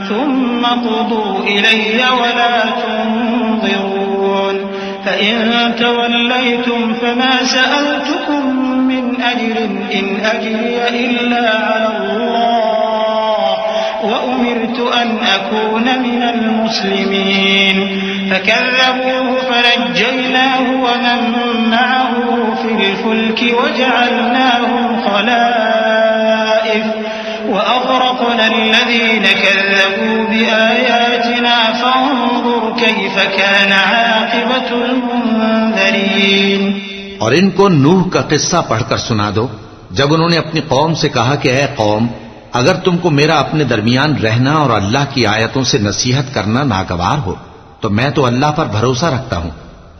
थुम्मा क़ुदू इलैया व ला तुनज़िरून फ़इन तवल्लैतुम फ़मा सअलतुकुम मिन अज्रिन इन अज्रिय इल्ला अलल्लाह व उमिरतु अन अकून मिनल मुस्लिमीन फ़कज़्ज़बूहु फ़नज्जयनाहु व मन मअहु फ़िल फ़ुल्कि वजअलनाहुम ख़लाइफ़ वअग़रक़ना الذين كذبوا بآياتنا فانظر كيف كان عاقبة المنذرين। और इनको नूह का किस्सा पढ़कर सुना दो, जब उन्होंने अपनी कौम से कहा कि ऐ कौम, अगर तुमको मेरा अपने दरमियान रहना और अल्लाह की आयतों से नसीहत करना नागवार हो तो मैं तो अल्लाह पर भरोसा रखता हूं।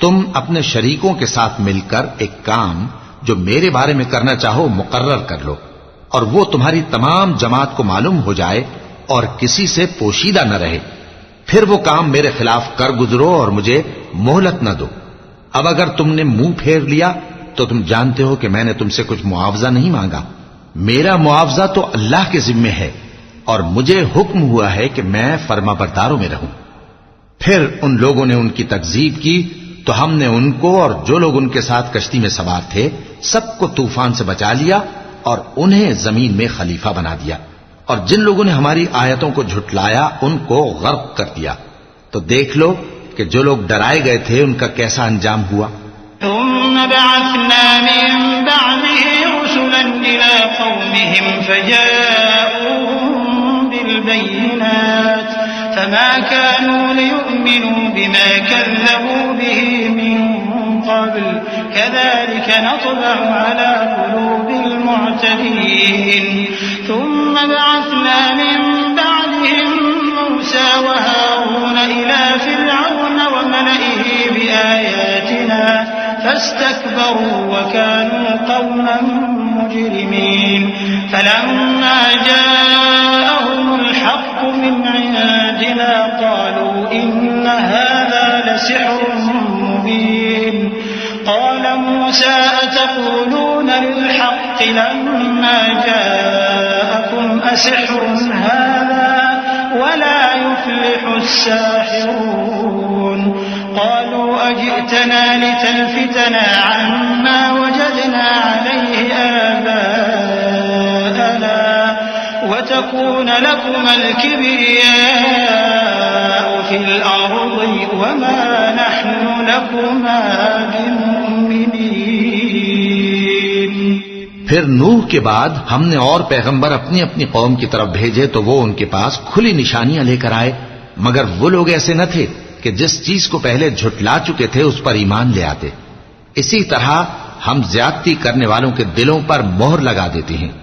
तुम अपने शरीकों के साथ मिलकर एक काम जो मेरे बारे में करना चाहो मुकर्रर कर लो, और वो तुम्हारी तमाम जमात को मालूम हो जाए और किसी से पोशीदा न रहे। फिर वो काम मेरे खिलाफ कर गुजरो और मुझे मोहलत न दो। अब अगर तुमने मुंह फेर लिया तो तुम जानते हो कि मैंने तुमसे कुछ मुआवजा नहीं मांगा। मेरा मुआवजा तो अल्लाह के जिम्मे है और मुझे हुक्म हुआ है कि मैं फर्माबरदारों में रहूं। फिर उन लोगों ने उनकी तकजीब की तो हमने उनको और जो लोग उनके साथ कश्ती में सवार थे सबको तूफान से बचा लिया और उन्हें जमीन में खलीफा बना दिया, और जिन लोगों ने हमारी आयतों को झुटलाया उनको गर्क कर दिया। तो देख लो कि जो लोग डराए गए थे उनका कैसा अंजाम हुआ। थुम्मा बअथना मिन बअदिही रुसुलन इला कौमिहिम फजाऊहुम बिलबय्यिनात फमा कानू लियु'मिनू बिमा कज़्ज़बू बिही मिन क़ब्ल कज़ालिक नत्बअु अला क़ुलूबिल मुअ्तदीन। थुम्मा बअथना मिन बअदिहिम मूसा व हारून इला फ़िरऔन व मलइही बिआयातिना फस्तकबरू व कानू क़ौमन मुजरिमीन। फलम्मा जाअहुमुल हक़्क़ु मिन इंदिना क़ालू इन्न हाज़ा लसिह्रुन मुबीन। قال موسى أتقولون للحق لما جاءكم أسحر هذا ولا يفلح الساحرون قالوا أجئتنا لتلفتنا عما وجدنا عليه آباءنا وتكون لكما الكبرياء في الأرض وما نحن لكما بمؤمنين। फिर नूह के बाद हमने और पैगंबर अपनी अपनी कौम की तरफ भेजे तो वो उनके पास खुली निशानियां लेकर आए, मगर वो लोग ऐसे न थे कि जिस चीज को पहले झुटला चुके थे उस पर ईमान ले आते। इसी तरह हम ज्यादती करने वालों के दिलों पर मोहर लगा देते हैं।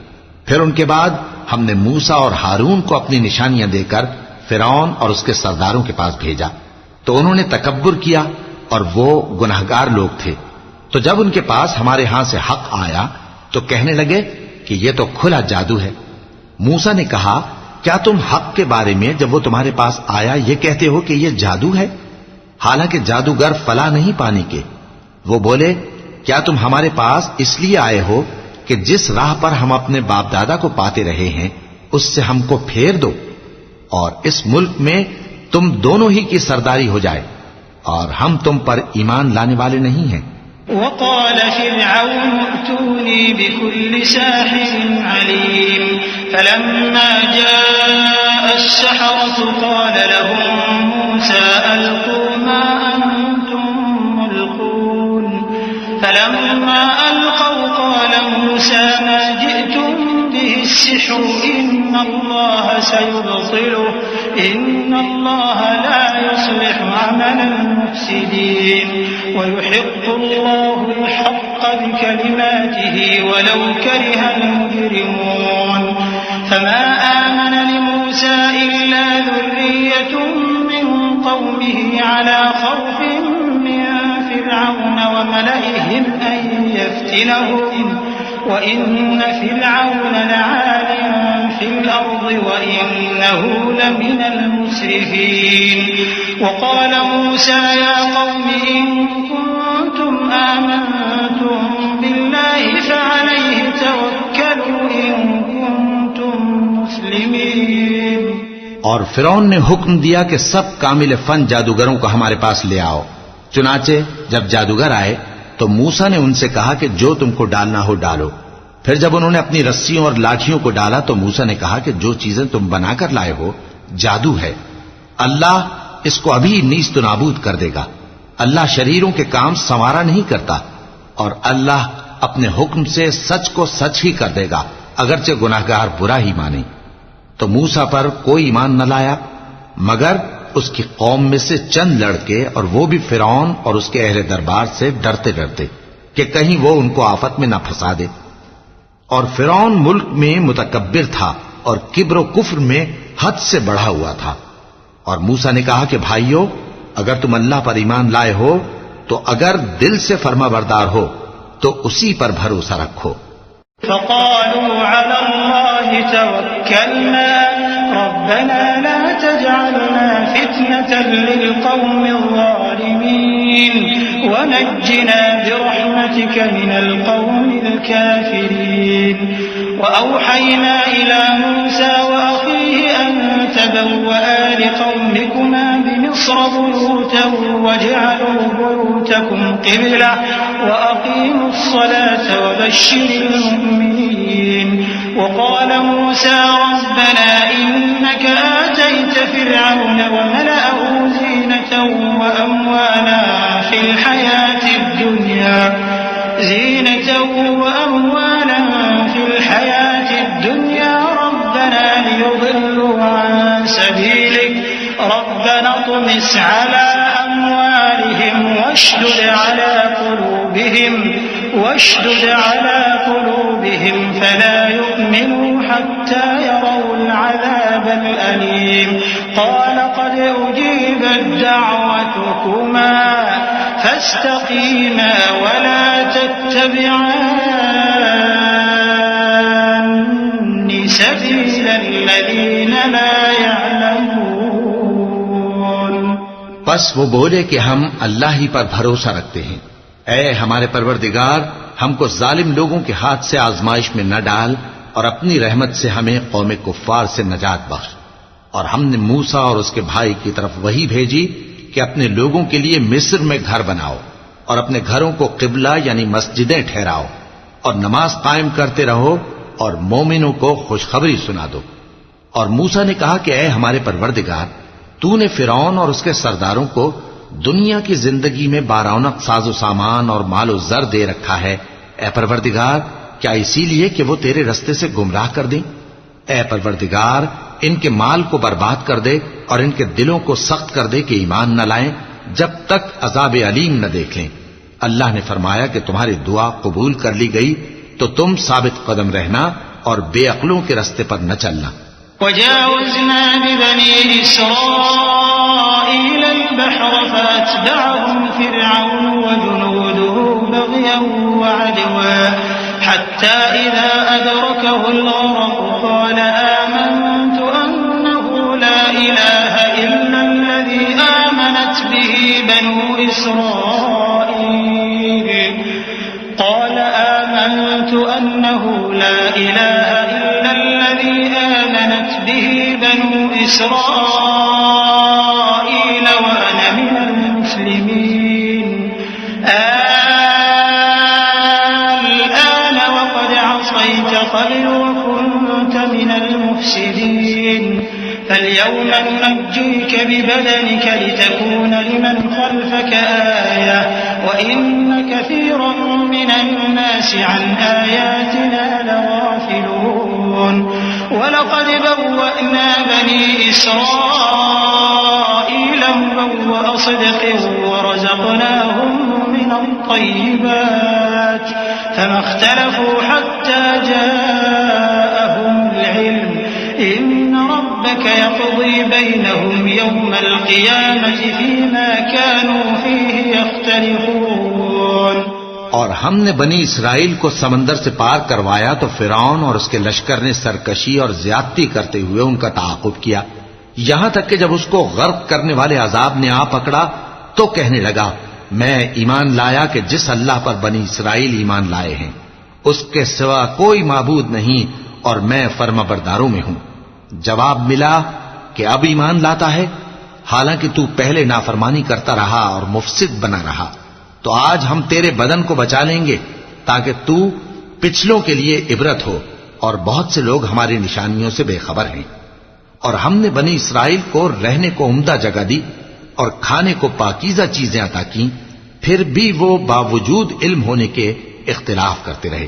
फिर उनके बाद हमने मूसा और हारून को अपनी निशानियां देकर फिरौन और उसके सरदारों के पास भेजा, तो उन्होंने तकब्बुर किया और वो गुनाहगार लोग थे। तो जब उनके पास हमारे यहां से हक आया तो कहने लगे कि ये तो खुला जादू है। मूसा ने कहा, क्या तुम हक के बारे में जब वो तुम्हारे पास आया ये कहते हो कि ये जादू है, हालांकि जादूगर फला नहीं पाने के। वो बोले, क्या तुम हमारे पास इसलिए आए हो कि जिस राह पर हम अपने बाप दादा को पाते रहे हैं उससे हमको फेर दो और इस मुल्क में तुम दोनों ही की सरदारी हो जाए, और हम तुम पर ईमान लाने वाले नहीं हैं। वक़ाल फ़िरऔन अतूनी बिकुल्लि साहिरिन अलीम फलम्मा जाअ جاء السحرة قال لهم موسى ألقوا ما أنتم ملقون فلما ألقوا قال موسى ما جئتم به السحر إن الله سيبطله إن الله لا يصلح عمل المفسدين ويحق الله الحق بكلماته ولو كره المجرمون فما آمن لموسى إلا ذرية من قومه على خوف من فرعون وملئهم أن يفتنهم وإن فرعون لعال في الأرض وإنه لمن المسرفين وقال موسى يا قوم إن كنتم آمنتم بالله فعليه توكلوا إن كنتم مسلمين। और फिरौन ने हुक्म दिया कि सब कामिल फन जादूगरों को हमारे पास ले आओ। चुनाचे जब जादूगर आए तो मूसा ने उनसे कहा कि जो तुमको डालना हो डालो। फिर जब उन्होंने अपनी रस्सियों और लाठियों को डाला तो मूसा ने कहा कि जो चीजें तुम बनाकर लाए हो जादू है, अल्लाह इसको अभी नीस्त नाबूद कर देगा। अल्लाह शरीरों के काम संवारा नहीं करता और अल्लाह अपने हुक्म से सच को सच ही कर देगा, अगरचे गुनाहगार बुरा ही माने। तो मूसा पर कोई ईमान न लाया मगर उसकी कौम में से चंद लड़के, और वो भी फिरौन और उसके अहले दरबार से डरते डरते कि कहीं वो उनको आफत में न फंसा दे। और फिरौन मुल्क में मुतकब्बिर था और किब्र कुफ्र में हद से बढ़ा हुआ था। और मूसा ने कहा कि भाइयों, अगर तुम अल्लाह पर ईमान लाए हो तो अगर दिल से फर्माबरदार हो तो उसी पर भरोसा रखो। फ़क़ालू अला अल्लाहि तवक्कलना रब्बना ला तजअलना फितनतन लिलक़ौमिज़ ज़ालिमीन वनज्जिना बिरहमतिक मिनल क़ौमिल काफ़िरीन। वअवहयना इला मूसा वअख़ीहि अन तबव्वआ लिक़ौमिकुमा बिमिस्र बुयूतन वजअलू बुयूतकुम क़िबला वअक़ीमुस सलात वबश्शिरिल मुमिनीन। वक़ाल मूसा रब्बना इन्नक आतैत फ़िरअौन वमलअहु ज़ीनतन वअमवाला फ़िल हयातिद दुनिया रब्बना लियुضिल्लू अन सबीलिक रब्बना तुमिस अला अम्वालिहिम वश्दुद अला क़ुलूबिहिम फला यु'मिनू हत्ता यरौल अज़ाबल अलीम। क़ाल क़द उजीबत दअवतुकुमा फस्तक़ीमा वला तत्तबि'न्नि सबीलल लज़ीना ला यअलमून। बस वो बोले कि हम अल्लाह ही पर भरोसा रखते हैं। ऐ हमारे परवरदिगार, हमको जालिम लोगों के हाथ से आजमाइश में न डाल और अपनी रहमत से हमें कौम कुफ्फार से नजात बख्श। और हमने मूसा और उसके भाई की तरफ वही भेजी कि अपने लोगों के लिए मिस्र में घर बनाओ और अपने घरों को किबला यानी मस्जिदें ठहराओ और नमाज कायम करते रहो और मोमिनों को खुशखबरी सुना दो। और मूसा ने कहा कि ऐ हमारे परवरदिगार, तूने फिरौन और उसके सरदारों को दुनिया की जिंदगी में बारौनक साजो सामान और मालो जर दे रखा है। ऐ परवरदिगार, क्या इसीलिए कि वो तेरे रस्ते से गुमराह कर दें? ऐ परवरदिगार, इनके माल को बर्बाद कर दे और इनके दिलों को सख्त कर दे कि ईमान न लाएं जब तक अजाब अलीम न देख लें। अल्लाह ने फरमाया कि तुम्हारी दुआ कबूल कर ली गई तो तुम साबित कदम रहना और बेअक्लों के रास्ते पर न चलना। वजावज़ना बिबनी इस्राईल अल-बहर फअतबअहुम फिरऔन वजुनूदुहु बग़यन वअदवा हत्ता इज़ा अदरकहु अल-गरक़ क़ाल आमनतु अन्नहु ला इलाहा इल्ला अल्लज़ी आमनत बिही बनु इस्राईल قال آمنت أنه لا إله إلا الذي آمنت به بنو إسرائيل وأنا من المسلمين الآن وقد عصيت قبل وكنت من المفسدين فاليوم ننجيك ببدنك لتكون لمن خلفك آية وإن كثيرا من الناس عن آياتنا لغافلون ولقد بوأنا بني إسرائيل مبوأ صدق ورزقناهم من الطيبات فما اختلفوا حتى جاءهم العلم إن ربك يقضي بينهم يوم القيامة فيما كانوا فيه يختلفون। और हमने बनी इसराइल को समंदर से पार करवाया तो फिरौन और उसके लश्कर ने सरकशी और ज्यादती करते हुए उनका ताक़ुब किया, यहां तक कि जब उसको गर्क करने वाले अजाब ने आ पकड़ा तो कहने लगा, मैं ईमान लाया कि जिस अल्लाह पर बनी इसराइल ईमान लाए हैं उसके सिवा कोई माबूद नहीं और मैं फर्माबरदारों में हूं। जवाब मिला कि अब ईमान लाता है, हालांकि तू पहले नाफरमानी करता रहा और मुफसिद बना रहा, तो आज हम तेरे बदन को बचा लेंगे ताकि तू पिछलों के लिए इबरत हो, और बहुत से लोग हमारी निशानियों से बेखबर हैं। और हमने बनी इसराइल को रहने को उम्दा जगह दी और खाने को पाकीज़ा चीजें अता की, फिर भी वो बावजूद इल्म होने के इख्तिलाफ करते रहे।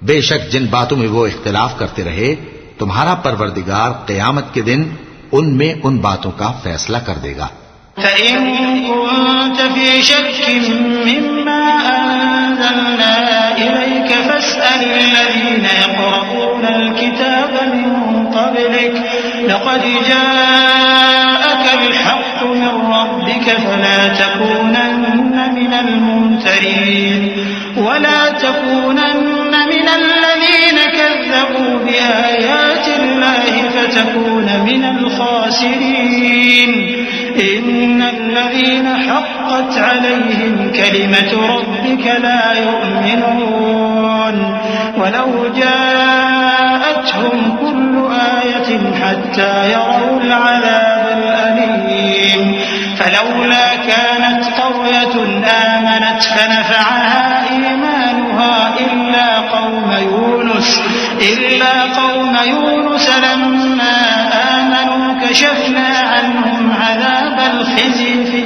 बेशक जिन बातों में वो इख्तिलाफ करते रहे तुम्हारा परवरदिगार क़यामत के दिन उनमें उन बातों का फैसला कर देगा। فإن كنت في شك مما أنزلنا إليك فاسأل الذين يقرؤون الكتاب من قبلك لقد جاءك الحق من ربك فلا تكونن من الممترين ولا تكونن من الذين كذبوا بآيات الله فتكون من الخاسرين إن الذين حقت عليهم كلمة ربك لا يؤمنون ولو جاءتهم كل آية حتى يروا العذاب الأليم فلولا كانت قرية آمنت فنفعها إيمانها إلا قوم يونس لما آمنوا كشفنا عنهم عذاب الخزي في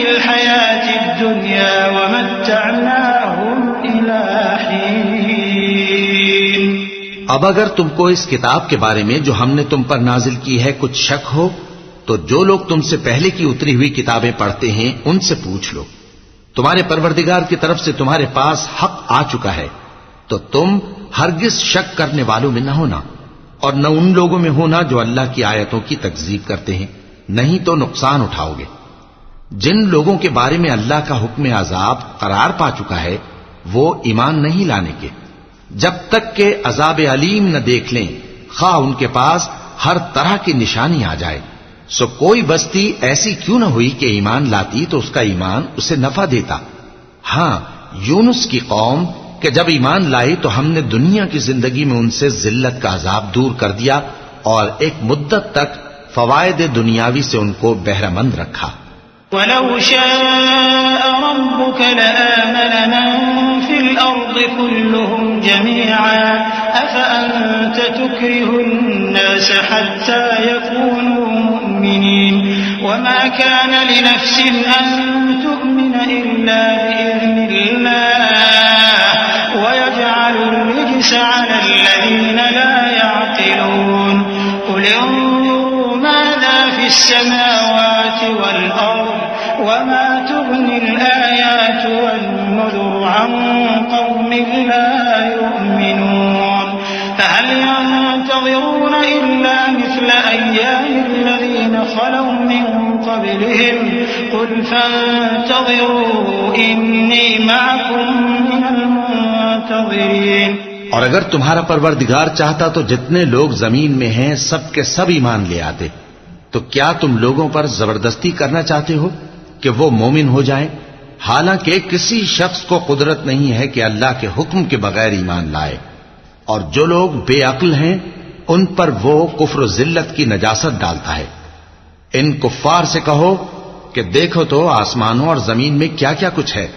الحياة الدنيا ومتعناهم إلى حين। अब अगर तुमको इस किताब के बारे में जो हमने तुम पर नाजिल की है कुछ शक हो तो जो लोग तुमसे पहले की उतरी हुई किताबें पढ़ते हैं उनसे पूछ लो, तुम्हारे परवरदिगार की तरफ से तुम्हारे पास हक आ चुका है तो तुम हरगिज शक करने वालों में न होना और न उन लोगों में होना जो अल्लाह की आयतों की तकजीब करते हैं, नहीं तो नुकसान उठाओगे। जिन लोगों के बारे में अल्लाह का हुक्म अजाब करार पा चुका है वो ईमान नहीं लाने के जब तक के अजाब अलीम न देख लें, खा उनके पास हर तरह की निशानी आ जाए। सो कोई बस्ती ऐसी क्यों न हुई कि ईमान लाती तो उसका ईमान उसे नफा देता। हां, यूनुस की कौम कि जब ईमान लाई तो हमने दुनिया की जिंदगी में उनसे जिल्लत का अजाब दूर कर दिया और एक मुद्दत तक फवायद दुनियावी से उनको बहरामंद रखा। वलौ शाअ रब्बुक लआमन मन फिल अर्दि कुल्लुहुम जमीअन अफअंत तुक्रिहुन नास हत्ता यकूनू मुमिनीन वमा कान लिनफ्सिन अन तु'मिन इल्ला बिइज़निल्लाह वयजअलु الرجس على الذين لا يعقلون قل انظروا ماذا في السماوات والأرض وما تغني الآيات والنذر عن قوم لا يؤمنون فهل ينتظرون إلا مثل أيام الذين خلوا من قبلهم قل فانتظروا إني معكم من المنتظرين। और अगर तुम्हारा परवरदिगार चाहता तो जितने लोग जमीन में हैं सब के सब ईमान ले आते, तो क्या तुम लोगों पर जबरदस्ती करना चाहते हो कि वो मोमिन हो जाएं? हालांकि किसी शख्स को कुदरत नहीं है कि अल्लाह के हुक्म के बगैर ईमान लाए, और जो लोग बेअक्ल हैं उन पर वो कुफ्र जिल्लत की नजासत डालता है। इन कुफ्फार से कहो कि देखो तो आसमानों और जमीन में क्या क्या कुछ है,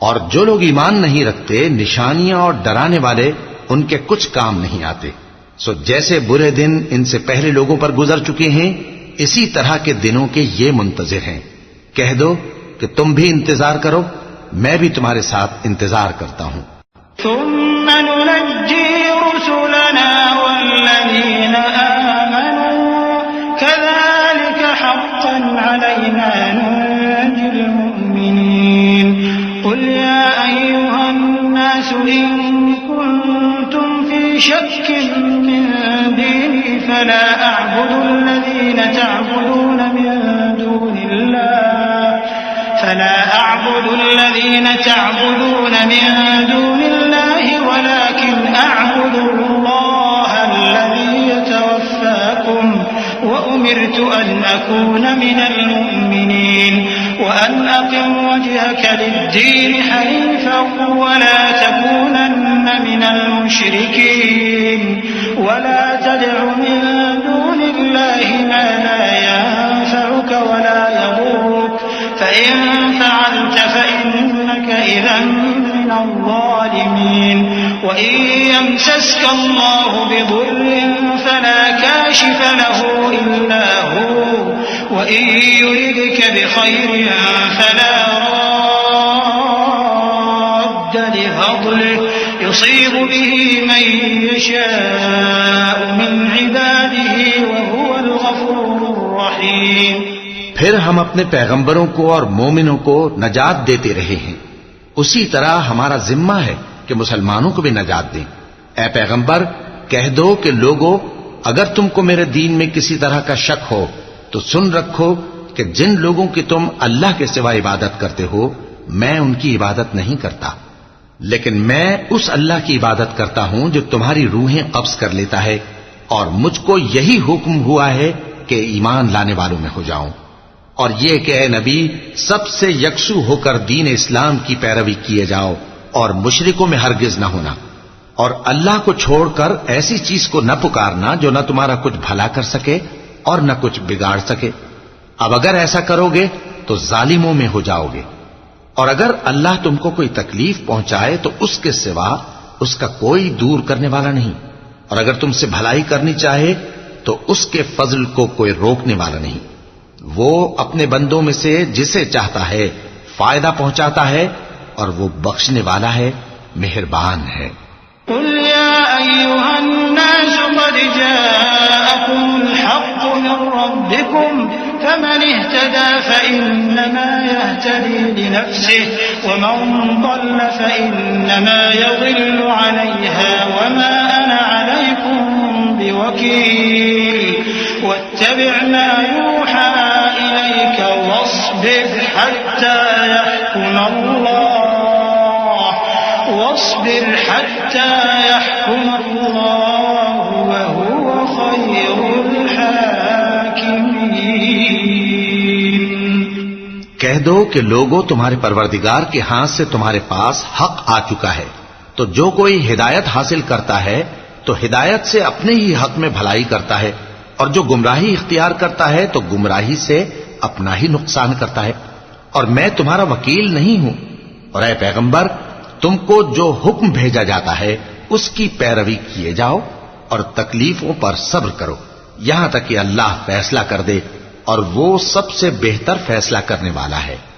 और जो लोग ईमान नहीं रखते निशानियां और डराने वाले उनके कुछ काम नहीं आते। सो जैसे बुरे दिन इनसे पहले लोगों पर गुजर चुके हैं, इसी तरह के दिनों के ये मुंतजिर हैं। कह दो कि तुम भी इंतजार करो, मैं भी तुम्हारे साथ इंतजार करता हूं। فلا أعبد الذين تعبدون من دون الله ولكن أعبد الله الذي يتوفاكم وأمرت أن أكون من المؤمنين وأن أقم وجهك للدين حنيفا ولا تكونن من المشركين ولا تدع من دون الله ما لا ينفعك ولا يضرك فإن فعلت فإنك إذا من الظالمين وإن يمسسك الله بضر فلا كاشف له إلا هو وإن يردك بخير فلا راد لفضله يصيب به من يشاء من عباده وهو الغفور الرحيم। फिर हम अपने पैगंबरों को और मोमिनों को नजात देते रहे हैं, उसी तरह हमारा जिम्मा है कि मुसलमानों को भी नजात दें। ऐ पैगंबर, कह दो कि लोगों, अगर तुमको मेरे दीन में किसी तरह का शक हो तो सुन रखो कि जिन लोगों की तुम अल्लाह के सिवा इबादत करते हो, मैं उनकी इबादत नहीं करता, लेकिन मैं उस अल्लाह की इबादत करता हूं जो तुम्हारी रूहें कब्ज कर लेता है, और मुझको यही हुक्म हुआ है कि ईमान लाने वालों में हो जाऊं। और ये कि ए नबी, सबसे यकसू होकर दीन इस्लाम की पैरवी किए जाओ और मुशरिकों में हरगिज न होना, और अल्लाह को छोड़कर ऐसी चीज को न पुकारना जो न तुम्हारा कुछ भला कर सके और न कुछ बिगाड़ सके। अब अगर ऐसा करोगे तो जालिमों में हो जाओगे, और अगर अल्लाह तुमको कोई तकलीफ पहुंचाए तो उसके सिवा उसका कोई दूर करने वाला नहीं, और अगर तुमसे भलाई करनी चाहे तो उसके फजल को कोई रोकने वाला नहीं। वो अपने बंदों में से जिसे चाहता है फायदा पहुंचाता है, और वो बख्शने वाला है, मेहरबान है। कुल या अय्युहन्नास क़द जाअकुमुल हक़्क़ु मिन रब्बिकुम फमन इह्तदा फइन्नमा यह्तदी लिनफ्सिहि वमन ضل फइन्नमा यज़िल्लु अलैहा वमा अना अलैकुम बिवकील वत्तबि' मा यूहा इलैक वस्बिर हत्ता यहकुम अल्लाह वहुव खैरुल हाकिमीन। कह दो कि लोगों, तुम्हारे परवरदिगार के हाथ से तुम्हारे पास हक आ चुका है, तो जो कोई हिदायत हासिल करता है तो हिदायत से अपने ही हक में भलाई करता है, और जो गुमराही इख्तियार करता है तो गुमराही से अपना ही नुकसान करता है, और मैं तुम्हारा वकील नहीं हूं। और ऐ पैगंबर, तुमको जो हुक्म भेजा जाता है उसकी पैरवी किए जाओ और तकलीफों पर सब्र करो, यहां तक कि अल्लाह फैसला कर दे, और वो सबसे बेहतर फैसला करने वाला है।